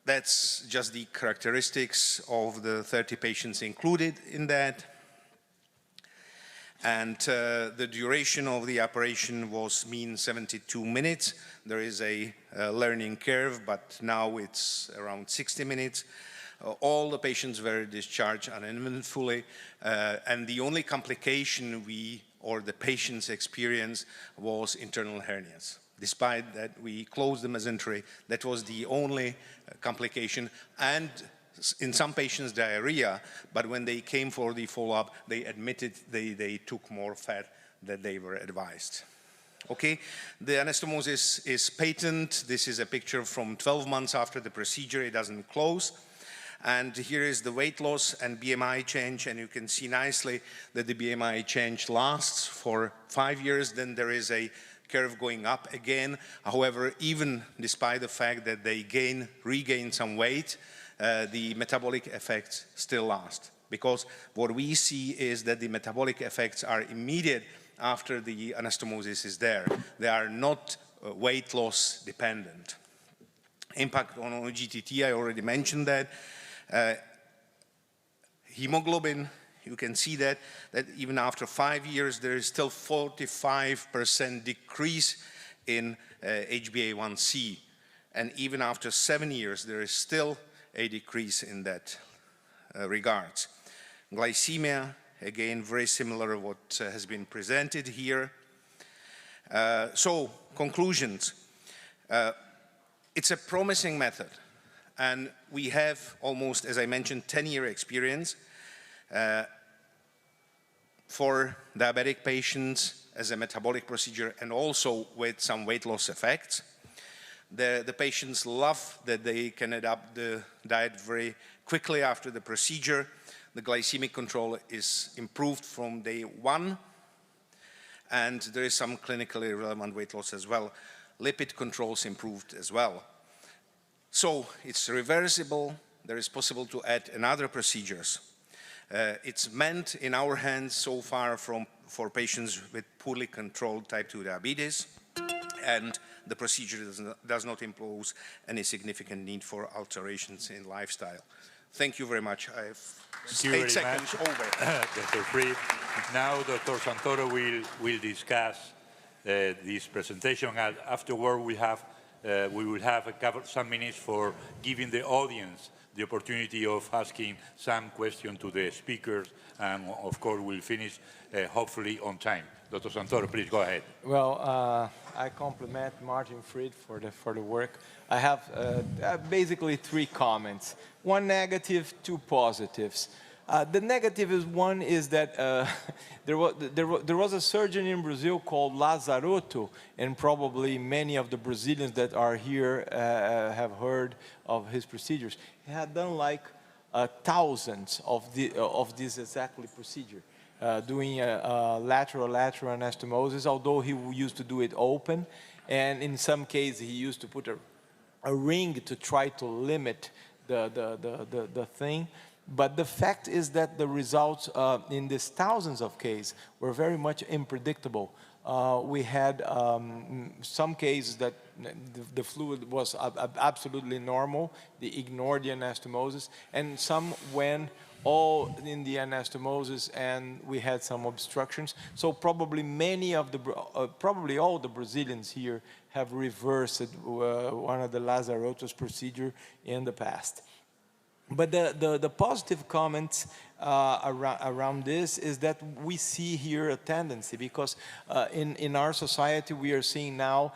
That's just the characteristics of the 30 patients included in that. And the duration of the operation was mean 72 minutes. There is a learning curve, but now it's around 60 minutes. All the patients were discharged uneventfully, and the only complication the patients experienced was internal hernias. Despite that we closed the mesentery, that was the only complication, and in some patients diarrhea, but when they came for the follow-up, they admitted they took more fat than they were advised. Okay, the anastomosis is patent. This is a picture from 12 months after the procedure. It doesn't close. And here is the weight loss and BMI change, and you can see nicely that the BMI change lasts for 5 years. Then there is a curve going up again. However, even despite the fact that they regain some weight, the metabolic effects still last, because what we see is that the metabolic effects are immediate after the anastomosis is there. They are not weight loss dependent. Impact on OGTT, I already mentioned that. Hemoglobin, you can see that even after 5 years, there is still 45% decrease in HbA1c. And even after 7 years, there is still a decrease in that regards. Glycemia, again, very similar to what has been presented here. So, conclusions. It's a promising method, and we have almost, as I mentioned, 10-year experience for diabetic patients as a metabolic procedure and also with some weight loss effects. The patients love that they can adapt the diet very quickly after the procedure. The glycemic control is improved from day 1, and there is some clinically relevant weight loss as well. Lipid controls improved as well. So it's reversible. There is possible to add another procedures. It's meant in our hands so far for patients with poorly controlled type 2 diabetes, and the procedure does not impose any significant need for alterations in lifestyle. Thank you very much. I have 8 seconds over. Dr. Fried. Now Dr. Santoro will discuss this presentation, and afterward we will have some minutes for giving the audience the opportunity of asking some questions to the speakers, and of course we'll finish hopefully on time. Dr. Santoro, please go ahead. Well, I compliment Martin Fried for the work. I have basically 3 comments. 1 negative, 2 positives. The negative one is that there was a surgeon in Brazil called Lazarotto, and probably many of the Brazilians that are here have heard of his procedures. He had done like thousands of this exactly procedure, doing lateral anastomosis, although he used to do it open, and in some cases he used to put a ring to try to limit the thing. But the fact is that the results in these thousands of cases were very much unpredictable. We had some cases that the fluid was absolutely normal, they ignored the anastomosis, and some went all in the anastomosis and we had some obstructions. So probably probably all the Brazilians here have reversed one of the Lazarotto's procedure in the past. But the positive comments around this is that we see here a tendency, because in our society we are seeing now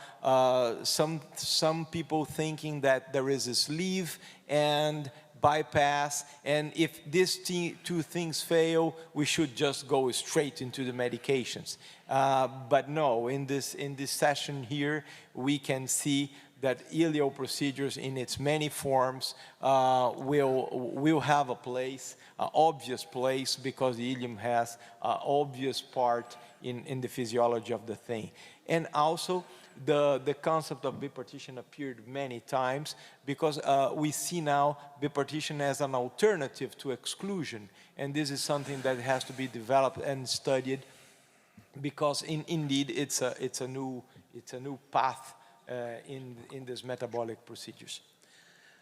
some people thinking that there is a sleeve and bypass, and if these two things fail, we should just go straight into the medications. But no, in this session here, we can see that ileal procedures in its many forms will have a place, an obvious place, because the ileum has an obvious part in the physiology of the thing. And also, the concept of bipartition appeared many times, because we see now bipartition as an alternative to exclusion, and this is something that has to be developed and studied, because indeed it's a new path in these metabolic procedures.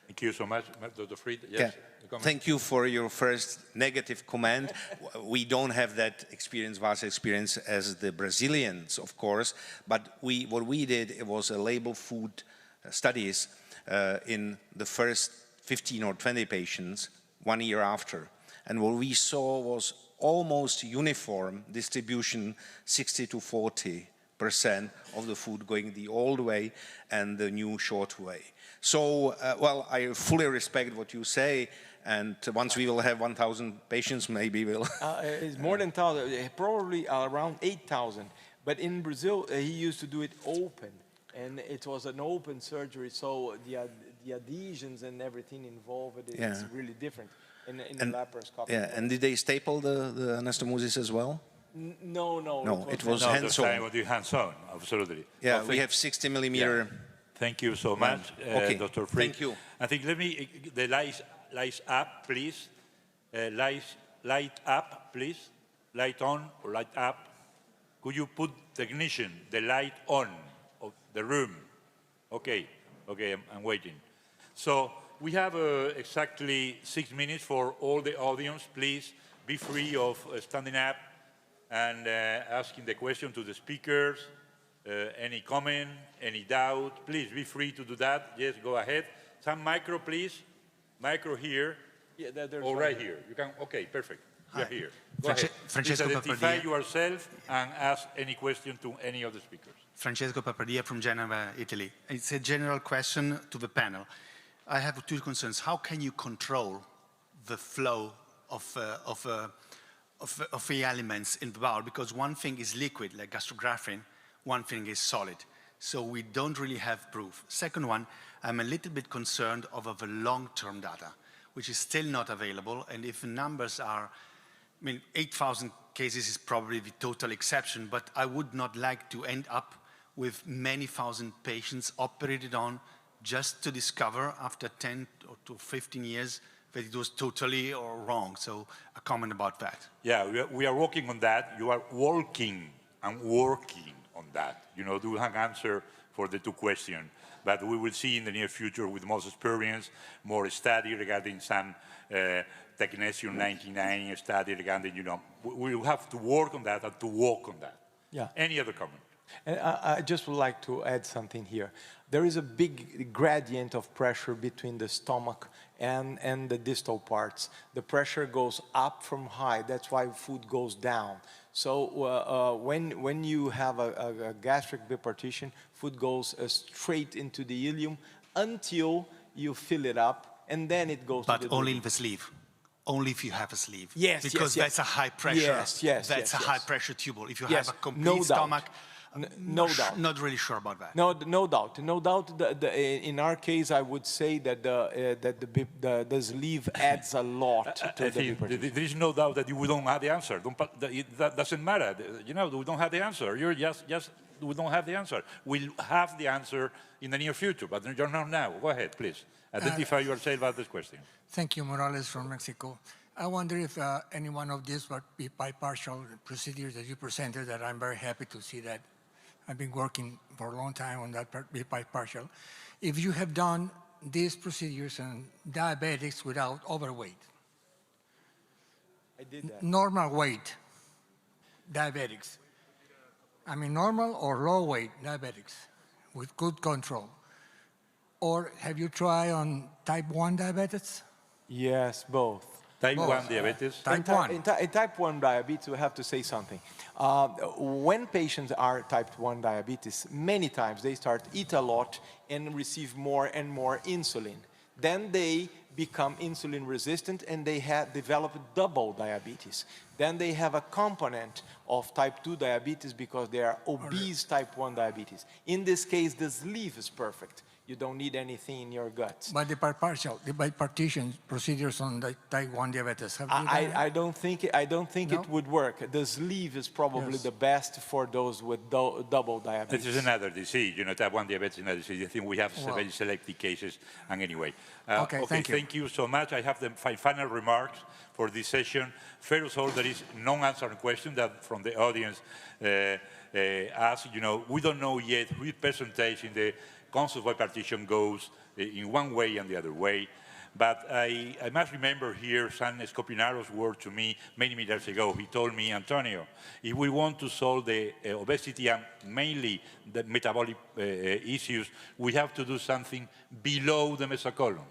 Thank you so much, Dr. Fried. Yes, yeah. Thank you for your first negative comment. We don't have that experience, vast experience, as the Brazilians, of course, but what we did, it was a label food studies in the first 15 or 20 patients 1 year after. And what we saw was almost uniform distribution, 60 to 40% of the food going the old way and the new short way. So, well, I fully respect what you say, and once we will have 1,000 patients, maybe we'll... It's more than 1,000, probably around 8,000. But in Brazil, he used to do it open, and it was an open surgery, so the adhesions and everything involved, it's really different in the laparoscopic. Yeah, and did they staple the anastomosis as well? No, it was hands-on. No, hands-on, absolutely. Yeah, well, we have 60 millimeter. Yeah. Thank you so much, okay. Dr. Fried. Thank you. I think the lights up, please. Light up, please. Light on or light up. Could you put, technician, the light on of the room? Okay, I'm waiting. So we have exactly 6 minutes for all the audience. Please be free of standing up and asking the question to the speakers. Any comment, any doubt, please be free to do that. Yes, go ahead. Some micro, please. Micro here. Yeah, there's or right here. You can. Okay, perfect. You're here. Go ahead. Francesco please identify Papadia. yourself and ask any question to any of the speakers. Francesco Papadia from Genova, Italy. It's a general question to the panel. I have two concerns. How can you control the flow of the elements in the bowel? Because one thing is liquid, like gastrographin. One thing is solid. So we don't really have proof. Second one, I'm a little bit concerned over the long-term data, which is still not available. And if the numbers are, 8,000 cases is probably the total exception, but I would not like to end up with many thousand patients operated on just to discover after 10 or to 15 years that it was totally wrong. So a comment about that. Yeah, we are working on that. You are working and working on that. Do have an answer for the two questions. But we will see in the near future with most experience, more study regarding some technetium 99 study regarding, we will have to work on that and to walk on that. Yeah. Any other comment? And I just would like to add something here. There is a big gradient of pressure between the stomach and the distal parts. The pressure goes up from high. That's why food goes down. So when you have a gastric bipartition, food goes straight into the ileum until you fill it up, and then it goes to the But only in the sleeve. Only if you have a sleeve. Yes, because that's a high pressure. That's a high pressure tubule. If you have a complete stomach, no doubt. Not really sure about that. No doubt. In our case, I would say that the sleeve adds a lot to the bipartition. There is no doubt that we don't have the answer. That doesn't matter. We don't have the answer. You're just we don't have the answer. We'll have the answer in the near future, but you're not now. Go ahead, please. Identify yourself about this question. Thank you, Morales from Mexico. I wonder if any one of these bipartial procedures that you presented, that I'm very happy to see that. I've been working for a long time on that bipartial. If you have done these procedures on diabetics without overweight. I did that. Normal weight diabetics. Normal or low weight diabetics with good control. Or have you tried on type 1 diabetes? Yes, both. Type 1 diabetes? Type 1. In type 1 diabetes, we have to say something. When patients are type 1 diabetes, many times they start eat a lot and receive more and more insulin. Then they become insulin resistant and they develop double diabetes. Then they have a component of type 2 diabetes because they are obese type 1 diabetes. In this case, the sleeve is perfect. You don't need anything in your guts. But the bipartition procedures on the type 1 diabetes, have you done that? I don't think No? it would work. The sleeve is probably the best for those with double diabetes. This is another disease, you know, type 1 diabetes is another disease. I think we have very selected cases. And anyway, okay, thank you so much. I have the final remarks for this session. First of all, there is no answered question that from the audience asked. You know, we don't know yet which percentage in the concept of bipartition goes in one way and the other way. But I must remember here San Scopinaro's word to me many years ago. He told me, Antonio, if we want to solve the obesity and mainly the metabolic issues, we have to do something below the mesocolon.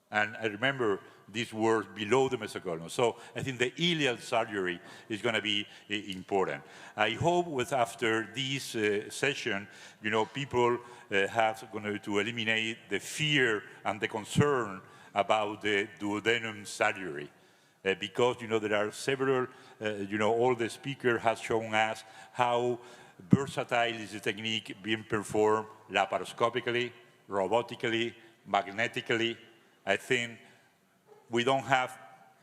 And I remember this word, below the mesocolon. So I think the ileal surgery is going to be important. I hope with after this session, you know, people have going to eliminate the fear and the concern about the duodenum surgery. Because, you know, there are several, you know, all the speakers have shown us how versatile is the technique being performed laparoscopically, robotically, magnetically. I think we don't have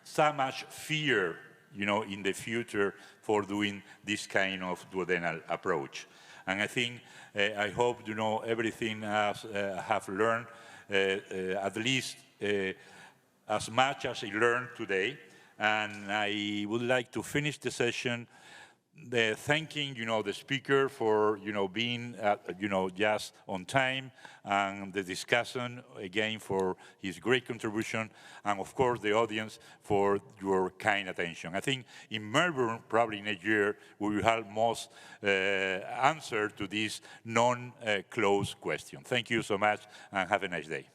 so much fear, you know, in the future for doing this kind of duodenal approach. And I think, I hope, you know, everything have learned, at least as much as I learned today. And I would like to finish the session thanking, you know, the speaker for, you know, being, you know, just on time, and the discussion, again, for his great contribution, and of course, the audience for your kind attention. I think in Melbourne, probably next year, we will have most answer to this non-closed question. Thank you so much, and have a nice day.